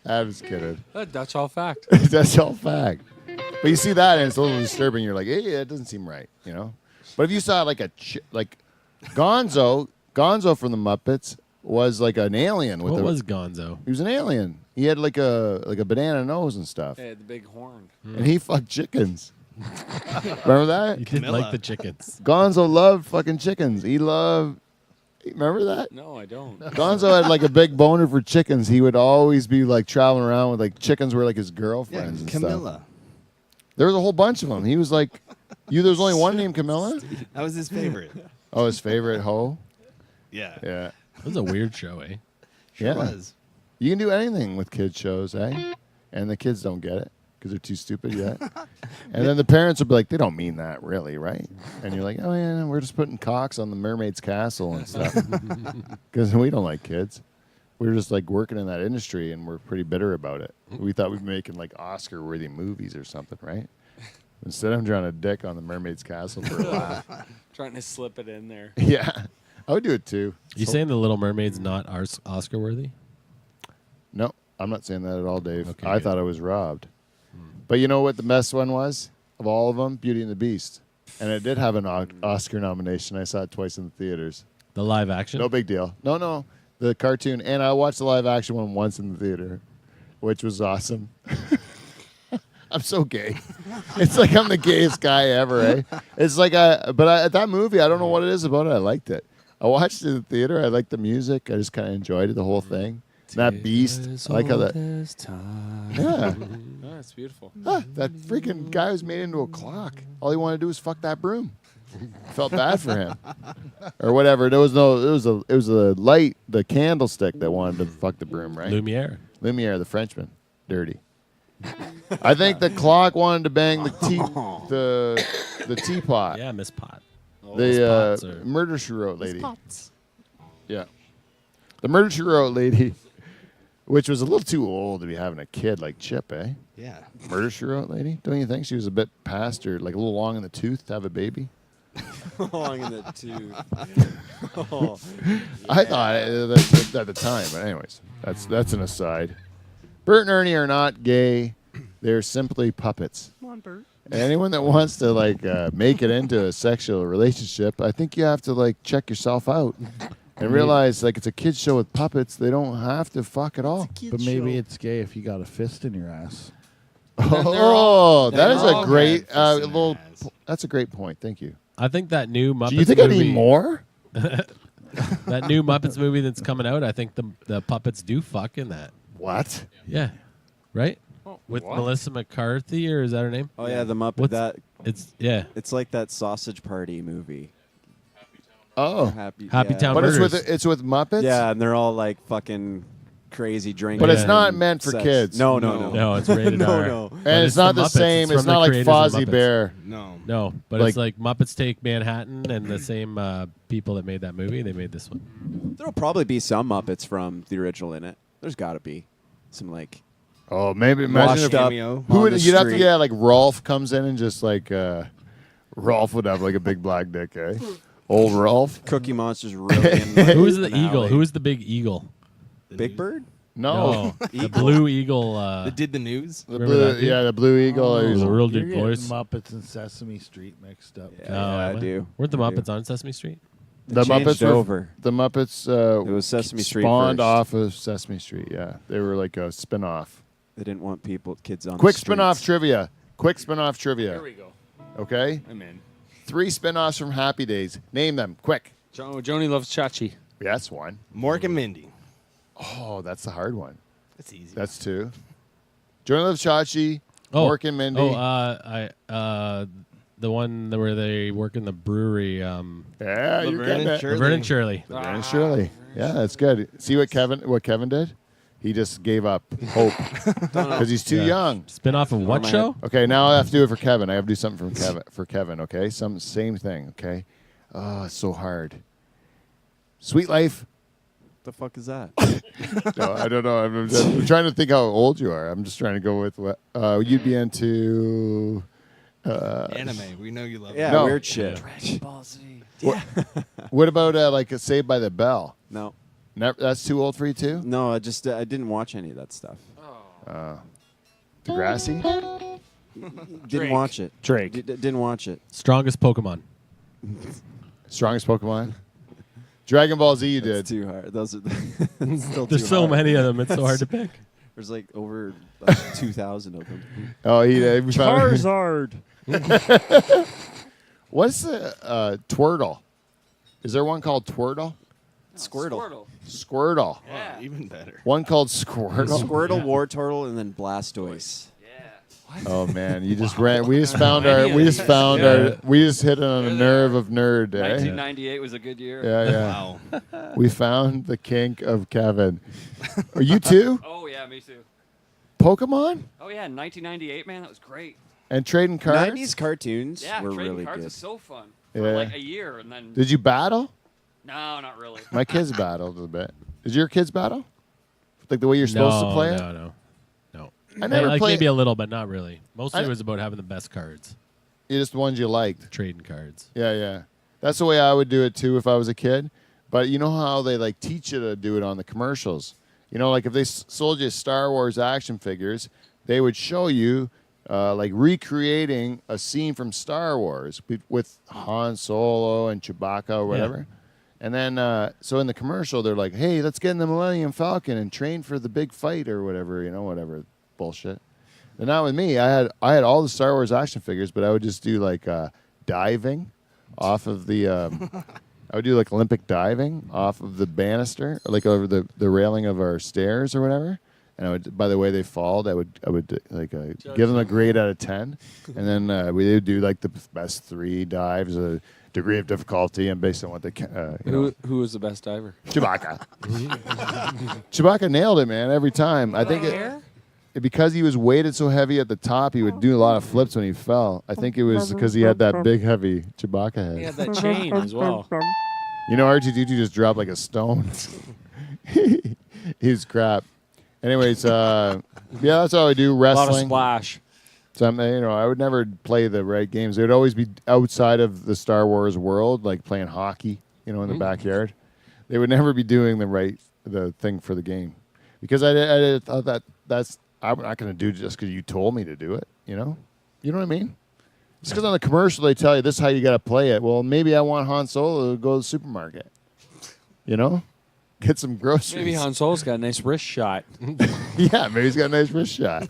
I was kidding. That's all fact. That's all fact. But you see that and it's a little disturbing. You're like, hey, it doesn't seem right, you know. But if you saw like like Gonzo from the Muppets was like an alien with What was Gonzo? he was an alien. He had like a banana nose and stuff, Hey, the big horn. and he fucked chickens. Remember that? You didn't Camilla. like the chickens. Gonzo loved fucking chickens. Remember that? No, I don't. Gonzo had like a big boner for chickens. He would always be like traveling around with like chickens were like his Yeah, girlfriends and Camilla. stuff. There was a whole bunch of them. He was like, there's only one named Camilla? That was his favorite. Oh, his favorite hoe? Yeah. Yeah. It was a weird show, eh? Sure Yeah. was. You can do anything with kids shows, eh? And the kids don't get it because they're too stupid yet. And then the parents will be like, they don't mean that really, right? And you're like, oh yeah, we're just putting cocks on the mermaid's castle and stuff. Because we don't like kids. We're just like working in that industry and we're pretty bitter about it. We thought we'd be making like Oscar-worthy movies or something, right? Instead, I'm trying to dick on the mermaid's castle for a laugh. Trying to slip it in there. Yeah, I would do it too. You saying the Little Mermaid's not Oscar worthy? No, I'm not saying that at all, Dave. Okay, I good. thought I was robbed. But you know what the best one was? Of all of them? Beauty and the Beast. And it did have an Oscar nomination. I saw it twice in the theaters. The live action? No big deal. No. The cartoon. And I watched the live action one once in the theater, which was awesome. I'm so gay. It's like I'm the gayest guy ever, eh? It's like at that movie, I don't know what it is about it. I liked it. I watched it in the theater. I liked the music. I just kind of enjoyed it, the whole thing. That beast. I like how that. Yeah. Oh, that's beautiful. That freaking guy was made into a clock. All he wanted to do was fuck that broom. Felt bad for him, or whatever. It was a light, the candlestick that wanted to fuck the broom, right? Lumiere. Lumiere, the Frenchman, dirty. I think the clock wanted to bang the teapot. Yeah, Miss Pot. The Pots are- Murder She Wrote lady. Yeah, the Murder She Wrote lady, which was a little too old to be having a kid like Chip, eh? Yeah. Murder She Wrote lady? Don't you think she was a bit past her, like a little long in the tooth to have a baby? Long in the tooth. Oh, I thought that's at the time, but anyways, that's an aside. Bert and Ernie are not gay; they're simply puppets. Come on, Bert. And anyone that wants to like make it into a sexual relationship, I think you have to like check yourself out and realize like it's a kids show with puppets. They don't have to fuck at all. But maybe it's gay if you got a fist in your ass. Oh, that is all a great had fists in their little. ass. That's a great point. Thank you. I think that new Muppets Do you think I movie, need more? that new Muppets movie that's coming out, I think the puppets do fuck in that. What? Yeah. Right? With Melissa McCarthy, or is that her name? Oh yeah, the Muppet. What's- That It's it's like that Sausage Party movie. Oh, Happy Happy Town but Murders. it's with Muppets. Yeah, and they're all like fucking crazy drinking. But it's Yeah. not and meant for sex. kids. No, no, no. No, it's rated No, R. no. But And it's not the Muppets. same. It's from the not like creators of Fozzie Muppets. Bear. No. No, but Like- it's like Muppets Take Manhattan, and the same people that made that movie, they made this one. There'll probably be some Muppets from the original in it. There's got to be some like Oh, maybe imagine washed if up. Cameo. who on would the you'd have to street. get like Rolf comes in and just like Rolf would have like a big black dick, eh? Old Rolf. Cookie Monster's really in like, Who was the finale. eagle? Who was the big eagle? Big Bird? No, the blue eagle. That did the news. the Remember blue, that, dude? yeah, the blue eagle. It was a real You're deep getting voice. Muppets and Sesame Street mixed up. Yeah, yeah, I what? do. Weren't the I do. Muppets on Sesame Street? The changed Muppets were over. The Muppets. It was Sesame Street spawned first. off of Sesame Street. Yeah, they were like a spin-off. They didn't want kids on Quick the spin-off streets. trivia. Quick spin-off trivia. Here we go. Okay, I'm in. 3 spin-offs from Happy Days. Name them quick. Joni loves Chachi. That's one. Mork and Mindy. Oh, that's the hard one. That's easy. That's 2. Johnny Loves Chachi. Oh, Mork and Mindy. the one where they work in the brewery. Yeah, Laverne you're getting and it. Shirley. Laverne and Shirley. Laverne and Shirley. Yeah, that's good. See what Kevin did? He just gave up hope because he's too Yeah. young. Spin off of what my show? Okay, now I have to do it for Kevin. I have to do something for Kevin. Okay, same thing. Okay, oh, it's so hard. Sweet Life. The fuck is that? No, I don't know. I'm trying to think how old you are. I'm just trying to go with what you'd be into. Anime. We know you love Yeah, it. No. weird shit. What about like a Saved by the Bell? No, That's too old for you too. no, I didn't watch any of that stuff. Degrassi. Didn't watch it. Drake. Didn't watch it. Strongest Pokemon. Strongest Pokemon. Dragon Ball Z. You It's did. too hard. Those are still There's too so hard. many of them. It's so hard to pick. There's like over 2,000 of them. Oh, we found. Charizard. What's the Twirtle? Is there one called Twirtle? Squirtle. Squirtle. Oh, even better. One called Squirtle. Squirtle, Wartortle, and then Blastoise. Oh man, you just ran. We just found our. We just found our. We just hit on a nerve of nerd. Eh? 1998 was a good year. Yeah, yeah. Wow. We found the kink of Kevin. Are you too? Oh yeah, me too. Pokemon Oh yeah, 1998, man, that was great. and trading cards. 90s cartoons Yeah, were trading really cards good. was so fun for Yeah. like a year, and then Did you battle? no, not really. My kids battled a bit. Did your kids battle? Like the way you're supposed to play it? No. I never like played. maybe a little, but not really. Mostly I- it was about having the best cards, Just the ones you liked. trading cards. Yeah, yeah. That's the way I would do it too if I was a kid. But you know how they like teach you to do it on the commercials. You know, like if they sold you Star Wars action figures, they would show you like recreating a scene from Star Wars with Han Solo and Chewbacca or whatever. And then, so in the commercial, they're like, "Hey, let's get in the Millennium Falcon and train for the big fight or whatever." You know, whatever bullshit. And now with me, I had all the Star Wars action figures, but I would just do like diving off of the. I would do like Olympic diving off of the banister, or like over the railing of our stairs or whatever. And I would, by the way they fall, I would like give them a grade out of 10, and then we would do like the best 3 dives, a degree of difficulty, and based on what they Who was the best diver? Chewbacca. Chewbacca nailed it, man, every time. I think because he was weighted so heavy at the top, he would do a lot of flips when he fell. I think it was because he had that big, heavy Chewbacca head. He had that chain as well. You know, R2-D2 just dropped like a stone. He's crap. Anyways, yeah, that's all I do. A lot of Wrestling. splash. So I would never play the right games. They would always be outside of the Star Wars world, like playing hockey, in the backyard. They would never be doing the thing for the game, because I thought I'm not going to do it just because you told me to do it. You know what I mean? Just because on the commercial they tell you this is how you got to play it. Well, maybe I want Han Solo to go to the supermarket. Get some groceries. Maybe Han Solo's got a nice wrist shot. Yeah, maybe he's got a nice wrist shot.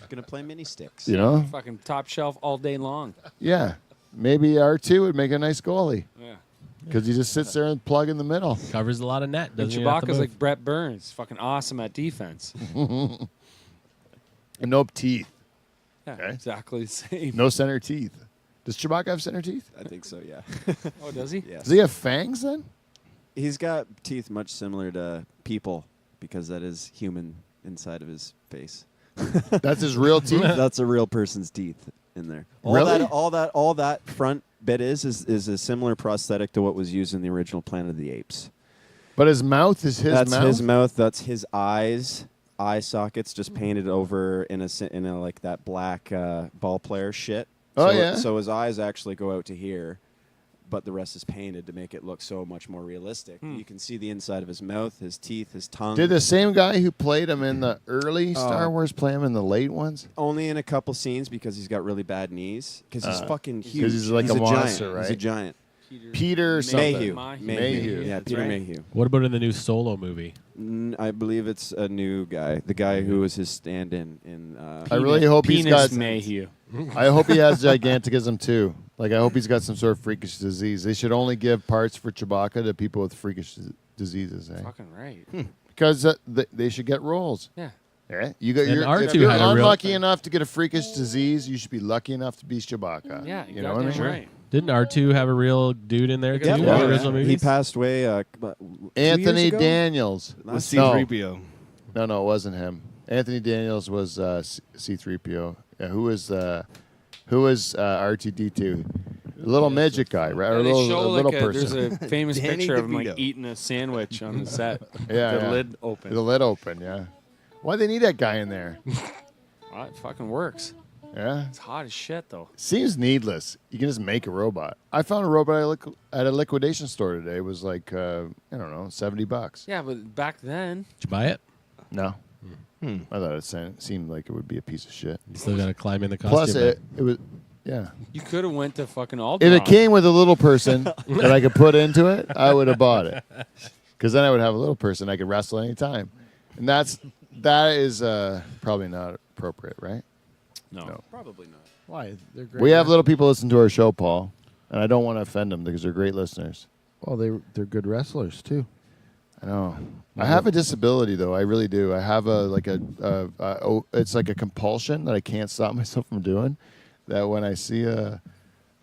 Gonna play mini sticks. Fucking top shelf all day long. Yeah. Maybe R2 would make a nice goalie. Yeah. because he just sits there and plug in the middle. Covers a lot of net. And Doesn't even have to Chewbacca's move. like Brett Burns, fucking awesome at defense. And no teeth. Yeah, Okay. exactly the same. No center teeth. Does Chewbacca have center teeth? I think so. Yeah. Oh, does he? Yes. Does he have fangs then? He's got teeth much similar to people because that is human inside of his face. That's his real teeth. That's a real person's teeth in there. Really? All that front bit is a similar prosthetic to what was used in the original Planet of the Apes. But his mouth is his That's mouth. his mouth. That's his eyes. Eye sockets just painted over in a like that black ball player shit. Oh, so, yeah? So his eyes actually go out to here, but the rest is painted to make it look so much more realistic. You can see the inside of his mouth, his teeth, his tongue. Did the same guy who played him in the early Star Wars play him in the late ones? Only in a couple scenes because he's got really bad knees. Because he's fucking huge. 'cause he's like a monster, giant. He's a right? giant. Peter something. Mayhew. Yeah, That's Peter right. Mayhew. What about in the new Solo movie? I believe it's a new guy. The guy who was his stand-in in. I really hope he's Penis got. Mayhew. I hope he has gigantism too. Like I hope he's got some sort of freakish disease. They should only give parts for Chewbacca to people with freakish diseases, eh? Fucking right. Because they should get roles. Yeah. Yeah, you got. And You're, R2 if you're had a real- unlucky enough to get a freakish disease, you should be lucky enough to be Chewbacca. Yeah, you know what I mean. goddamn right. Didn't R2 have a real dude in there too? Yeah. in Yeah. the original He movies? passed away. 2 Anthony years ago? Daniels. With No. C-3PO. No, it wasn't him. Anthony Daniels was C-3PO. Yeah, who was R2-D2? A little midget guy, right? Or Yeah, a they little, show a little like person. there's a famous Danny picture of him like DeVito. eating a sandwich on the set. Yeah, the yeah. lid open. The lid open, yeah. Why they need that guy in there? Oh, it fucking works. Yeah, It's hot as shit though. seems needless. You can just make a robot. I found a robot at a liquidation store today. It was like I don't know, $70. Yeah, but back then, Did you buy it? No, I thought it seemed like it would be a piece of shit. You still got to climb in the costume. Plus, it was yeah. you could have went to fucking Aldi. If it came with a little person that I could put into it, I would have bought it. Because then I would have a little person I could wrestle anytime. And that is probably not appropriate, right? No. Probably not. Why? They're great. We have little people listen to our show, Paul, and I don't want to offend them because they're great listeners. Well, they're good wrestlers too. I know. I have a disability though. I really do. I have it's like a compulsion that I can't stop myself from doing. That when I see a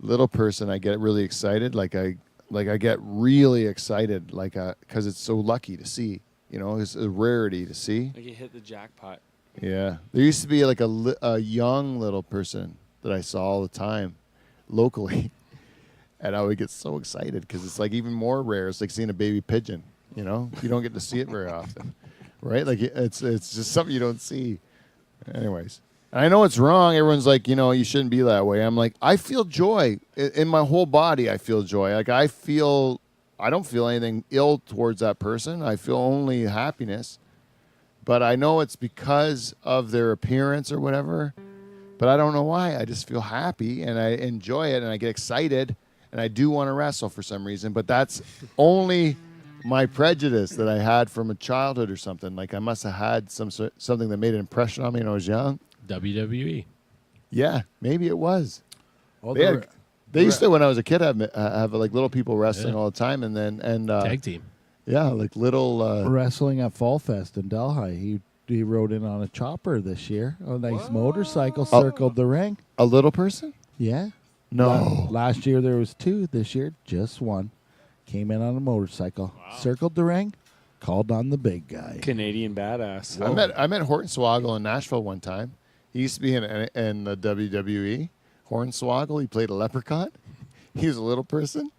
little person, I get really excited. Like I get really excited, because it's so lucky to see. You know, it's a rarity to see. Like you hit the jackpot. Yeah, there used to be like a young little person that I saw all the time, locally, and I would get so excited because it's like even more rare. It's like seeing a baby pigeon. You know, you don't get to see it very often, right? Like it's just something you don't see. Anyways, I know it's wrong. Everyone's like, you shouldn't be that way. I'm like, I feel joy in my whole body. I feel joy. Like I don't feel anything ill towards that person. I feel only happiness. But I know it's because of their appearance or whatever. But I don't know why. I just feel happy and I enjoy it and I get excited and I do want to wrestle for some reason. But that's only my prejudice that I had from a childhood or something. Like I must have had something that made an impression on me when I was young. WWE. Yeah, maybe it was. All They used to, when I was a kid, have like little people wrestling all the time, and Tag team. yeah, like little. wrestling at Fall Fest in Delhi. He rode in on a chopper this year. A nice motorcycle circled the ring. A little person? Yeah. No. Last year there was 2. This year just 1. Came in on a motorcycle, circled the ring, called on the big guy. Canadian badass. I met Hornswoggle in Nashville one time. He used to be in the WWE. Hornswoggle. He played a leprechaun. He was a little person.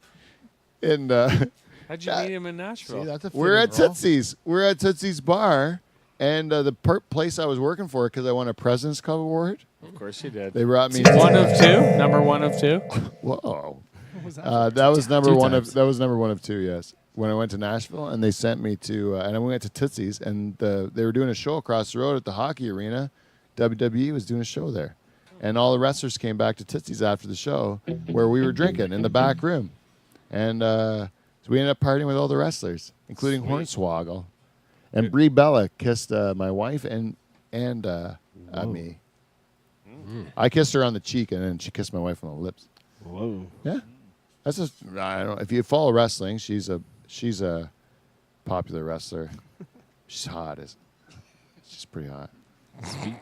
And How'd you meet him in Nashville? See, that's a we're at fitting role. Tootsie's. We're at Tootsie's bar, and the place I was working for, because I won a President's Cup award, Of course you did. they brought me. One of 2? Number 1 of 2? Whoa. That was number Two one times. of. That was number 1 of 2. Yes. When I went to Nashville, and they sent me to, and I went to Tootsie's, and they were doing a show across the road at the hockey arena. WWE was doing a show there, and all the wrestlers came back to Tootsie's after the show, where we were drinking in the back room, and so we ended up partying with all the wrestlers, including Hornswoggle, and Brie Bella kissed my wife and me. I kissed her on the cheek, and then she kissed my wife on the lips. Whoa. Yeah. That's just I don't know. If you follow wrestling, she's a popular wrestler. She's hot. She's pretty hot.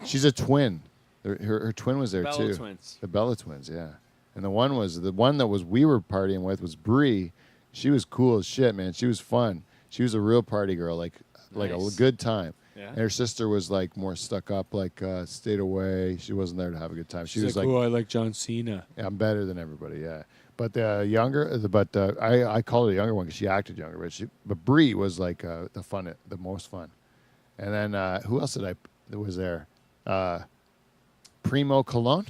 She's a twin. Her twin was there Bella too. twins. The Bella twins, yeah. And the one that was we were partying with was Bree. She was cool as shit, man. She was fun. She was a real party girl, like a Nice. good time. Yeah. And her sister was like more stuck up, like stayed away. She wasn't there to have a good time. She She's was like, "Oh, I like John Cena." yeah, I'm better than everybody, yeah. But I call her the younger one because she acted younger. But Bree was like the most fun. And then who else that was there? Primo Cologne.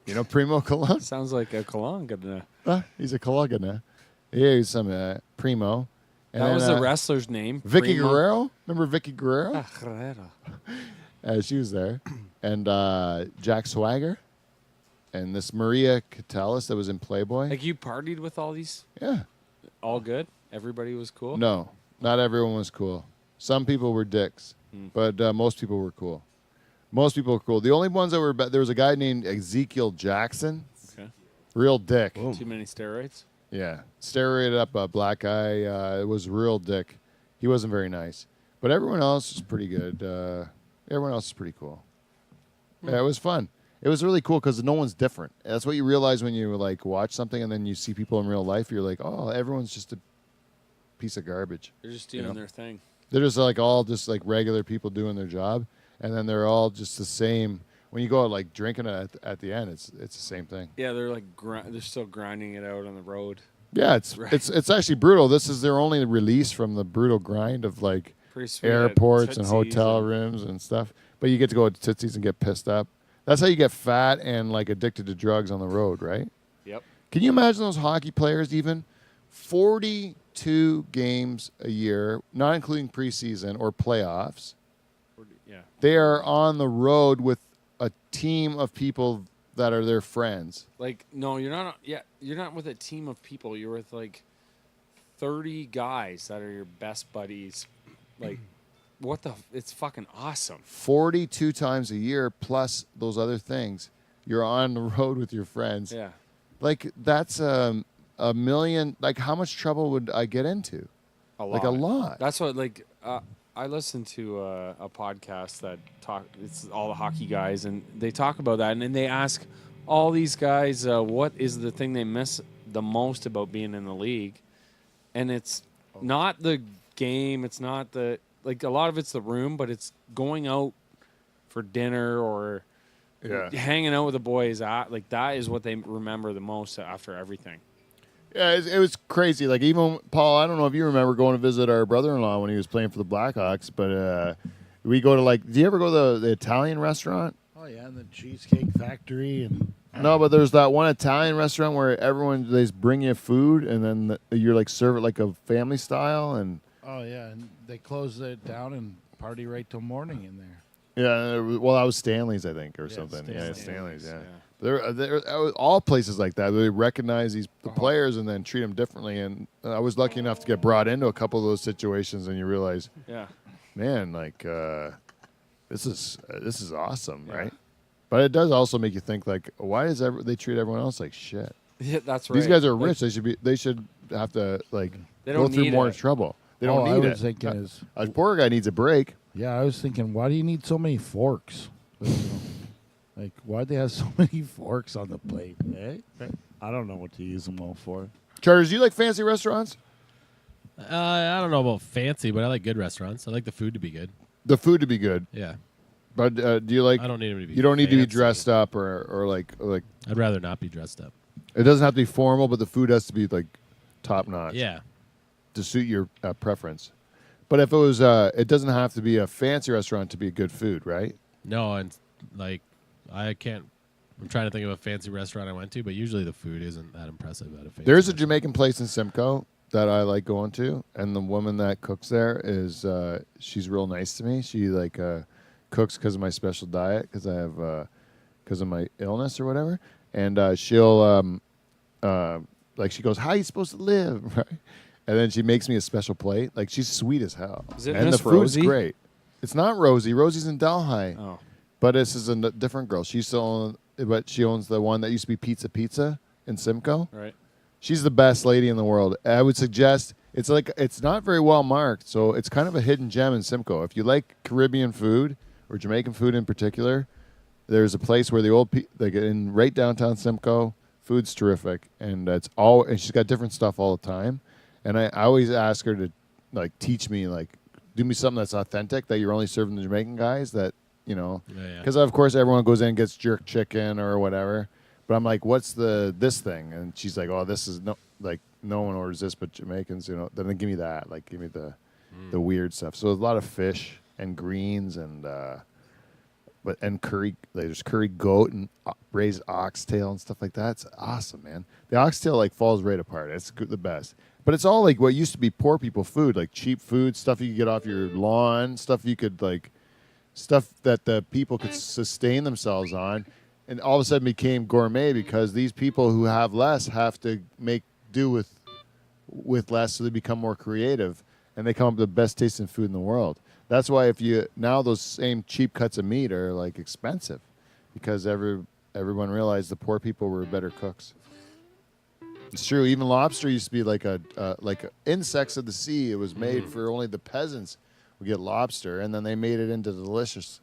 You know Primo Cologne? Sounds like a cologne. He's a Cologne. Yeah, he's some Primo. And That then, was the wrestler's name. Vicky Primo. Guerrero. Remember Vicky Guerrero? Ah, Guerrero. She was there. And Jack Swagger. And this Maria Catalis that was in Playboy. Like you partied with all these? Yeah. All good? Everybody was cool? No, not everyone was cool. Some people were dicks, but most people were cool. Most people were cool. The only ones that were there was a guy named Ezekiel Jackson. Okay. Real dick. Too many steroids? Yeah. Steroided up a black guy. It was real dick. He wasn't very nice. But everyone else was pretty good. Everyone else was pretty cool. Yeah, it was fun. It was really cool because no one's different. That's what you realize when you like watch something and then you see people in real life. You're like, oh, everyone's just a piece of garbage. They're just doing their thing. They're just like all just like regular people doing their job, and then they're all just the same. When you go out like drinking at the end, it's the same thing. Yeah, they're like they're still grinding it out on the road. Yeah, it's actually brutal. This is their only release from the brutal grind of like Pretty sweet at airports and Tootsie's hotel rooms and stuff. But you get to go to Tootsie's and get pissed up. That's how you get fat and like addicted to drugs on the road, right? Yep. Can you imagine those hockey players even 42 games a year, not including preseason or playoffs? Yeah. They are on the road with a team of people that are their friends. Like, no, you're not. Yeah, you're not with a team of people. You're with like 30 guys that are your best buddies. Like, what the? It's fucking awesome. 42 times a year plus those other things. You're on the road with your friends. Yeah. Like that's a million. Like how much trouble would I get into? A lot. Like a lot. That's what like I listen to a podcast that it's all the hockey guys and they talk about that and then they ask all these guys what is the thing they miss the most about being in the league, and it's not the game, it's not the like a lot of it's the room, but it's going out for dinner or hanging out with the boys. Like that is what they remember the most after everything. Yeah, it was crazy. Like even Paul, I don't know if you remember going to visit our brother-in-law when he was playing for the Blackhawks, but we go to like. Do you ever go to the Italian restaurant? Oh yeah, and the Cheesecake Factory and. No, but there's that one Italian restaurant where everyone they just bring you food and then you're like serve it like a family style and. Oh yeah, and they close it down and party right till morning in there. Yeah, well, that was Stanley's, I think, or something. Yeah, Stanley's. Yeah. There, all places like that. They recognize the players and then treat them differently. And I was lucky enough to get brought into a couple of those situations, and you realize, man, like this is awesome, right? But it does also make you think, like, why does they treat everyone else like shit? Yeah, that's right. These guys are rich. They should have to like go through more trouble. They don't need it. I was thinking a poor guy needs a break. Yeah, I was thinking, why do you need so many forks? Like, why'd they have so many forks on the plate? Eh? I don't know what to use them all for. Charters, do you like fancy restaurants? I don't know about fancy, but I like good restaurants. I like the food to be good. The food to be good. Yeah. But do you like? I don't need them to be. You don't need to be fancy. dressed up or like. I'd rather not be dressed up. It doesn't have to be formal, but the food has to be like top notch. Yeah. To suit your preference. But if it was, it doesn't have to be a fancy restaurant to be good food, right? No, and like I can't. I'm trying to think of a fancy restaurant I went to, but usually the food isn't that impressive at a fancy. There's a Jamaican place in Simcoe that I like going to, and the woman that cooks there is she's real nice to me. She like cooks because of my special diet, because I have because of my illness or whatever, and she'll like she goes, "How are you supposed to live?" Right? And then she makes me a special plate. Like she's sweet as hell, Is it and Miss the food's Rosie? great. It's not Rosie. Rosie's in Delhi. Oh. But this is a different girl. She's still, but she owns the one that used to be Pizza in Simcoe. Right. She's the best lady in the world. I would suggest it's not very well marked, so it's kind of a hidden gem in Simcoe. If you like Caribbean food or Jamaican food in particular, there's a place where the old they get in right downtown Simcoe. Food's terrific, and and she's got different stuff all the time. And I always ask her to like teach me, like do me something that's authentic that you're only serving the Jamaican guys. That because of course everyone goes in and gets jerk chicken or whatever. But I'm like, what's this thing? And she's like, oh, this is no one orders this but Jamaicans. Then they give me that, like give me the weird stuff. So there's a lot of fish and greens and curry. There's curry goat and braised oxtail and stuff like that. It's awesome, man. The oxtail like falls right apart. It's the best. But it's all like what used to be poor people food, like cheap food, stuff you could get off your lawn, stuff that the people could sustain themselves on. And all of a sudden became gourmet because these people who have less have to make do with less, so they become more creative and they come up with the best tasting food in the world. That's why now those same cheap cuts of meat are like expensive because everyone realized the poor people were better cooks. It's true. Even lobster used to be like insects of the sea. It was made for only the peasants would get lobster, and then they made it into delicious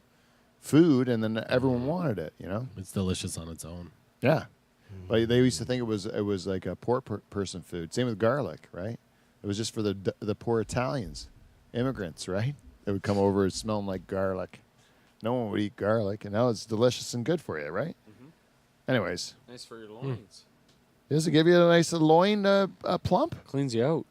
food, and then everyone wanted it. It's delicious on its own. Yeah, but they used to think it was like a poor person food. Same with garlic, right? It was just for the poor Italians, immigrants, right? They would come over smelling like garlic. No one would eat garlic, and now it's delicious and good for you, right? Mm-hmm. Anyways, Nice for your loins. Does it give you a nice loin plump? Cleans you out.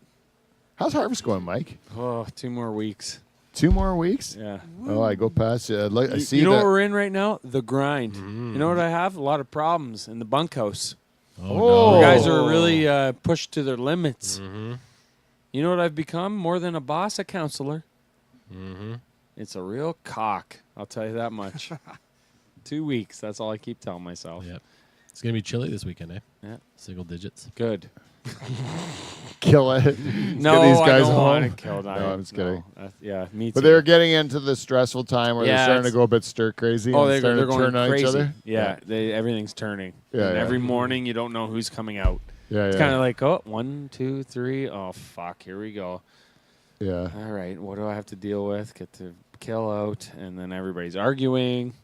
How's harvest going, Mike? Oh, 2 more weeks. 2 more weeks? Yeah. Oh, I go past you. I see you know that. what we're in right now? The grind. You know what I have? A lot of problems in the bunkhouse. Oh, The no. guys are really pushed to their limits. You know what I've become? More than a boss, a counselor. It's a real cock. I'll tell you that much. 2 weeks. That's all I keep telling myself. Yep. It's going to be chilly this weekend, eh? Yeah. Single digits. Good. Kill it. No, get these guys I don't home. want to kill No, I'm just kidding. Yeah, me too. But they're getting into the stressful time where they're starting to it's- go a bit stir crazy. Oh, and they're starting to going turn on crazy. each other. Yeah, everything's turning. Yeah, And yeah. every morning you don't know who's coming out. Yeah, It's yeah. kind of like, oh, 1, 2, 3. Oh, fuck, here we go. Yeah. All right, what do I have to deal with? Get to kill out, and then everybody's arguing.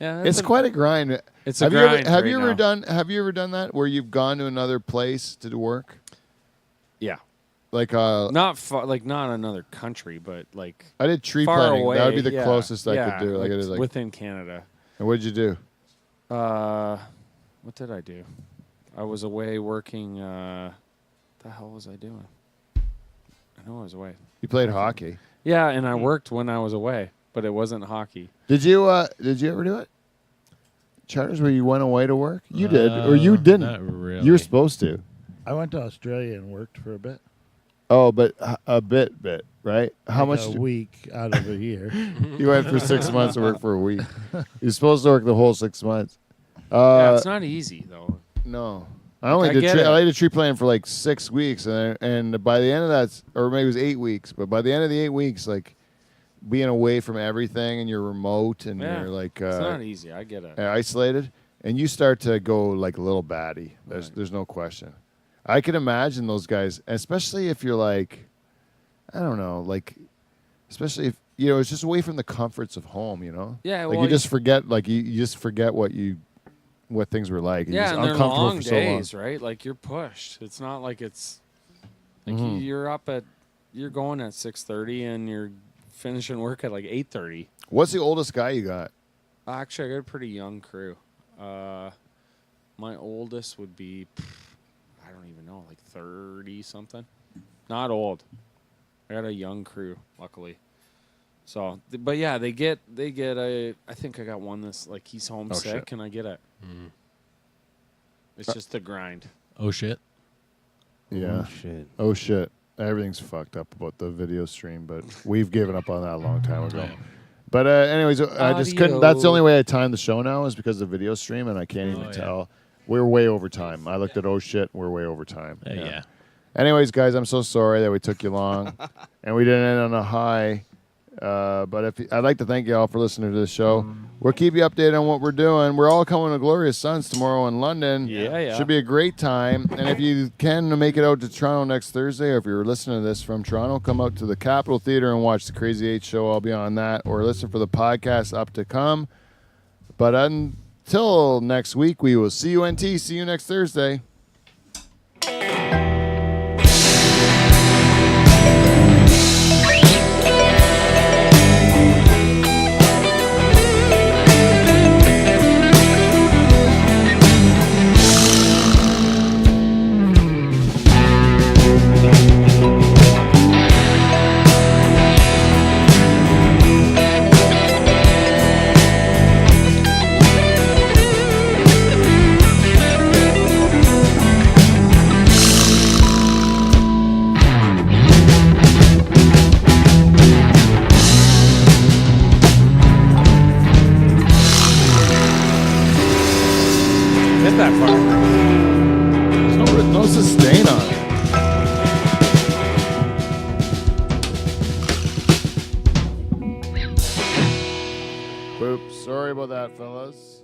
Yeah, It's quite a grind. It's a have you ever, grind have right you ever now. done Have you ever done that where you've gone to another place to do work? Yeah, Like not far, like not another country, but like I did tree far planting. away. That would be the yeah, closest I yeah, could do. Like, like I did, like, within Canada. and what did you do? What did I do? I was away working. The hell was I doing? I know I was away. You played hockey. Yeah, and I worked when I was away, but it wasn't hockey. Did you ever do it? Charters where you went away to work? You did, or you didn't? Not really. You were supposed to. I went to Australia and worked for a bit. Oh, but a bit, right? How Like much? A week out of a year. You went for 6 months to work for a week. You're supposed to work the whole 6 months. Yeah, it's not easy though. No. I only I did get it. I did tree planting for like 6 weeks, and by the end of that, or maybe it was 8 weeks, but by the end of the 8 weeks, like being away from everything and you're remote and Yeah, you're like it's not easy. I get it. isolated, and you start to go like a little batty. There's no question. I can imagine those guys, especially if you're like, I don't know, like, especially if it's just away from the comforts of home. Yeah, like well, you just forget, like you just forget what things were like. Yeah, just and they're uncomfortable long for so long. days, right? Like you're pushed. It's not like it's like Mhm. you're going at 6:30 and you're finishing work at like 8:30. What's the oldest guy you got? Actually, I got a pretty young crew. My oldest would be, I don't even know, like 30 something. Not old. I got a young crew, luckily. So, but yeah, they get I think I got one this, like he's homesick shit. and I get it. It's just the grind. Oh, shit. Yeah. Shit. Oh shit. Everything's fucked up about the video stream, but we've given up on that a long time ago. But anyways, I just couldn't. That's the only way I time the show now is because of the video stream, and I can't even tell. We're way over time. I looked at oh shit, we're way over time. Yeah. Anyways, guys, I'm so sorry that we took you long, and we didn't end on a high. But I'd like to thank you all for listening to this show. We'll keep you updated on what we're doing. We're all coming to Glorious Sons tomorrow in London. Yeah. Should be a great time. And if you can make it out to Toronto next Thursday, or if you're listening to this from Toronto, come out to the Capitol Theatre and watch the Crazy 8 show. I'll be on that. Or listen for the podcast up to come. But until next week, we will see you NT. See you next Thursday. Hit that far. There's no sustain on it. Oops. Sorry about that, fellas.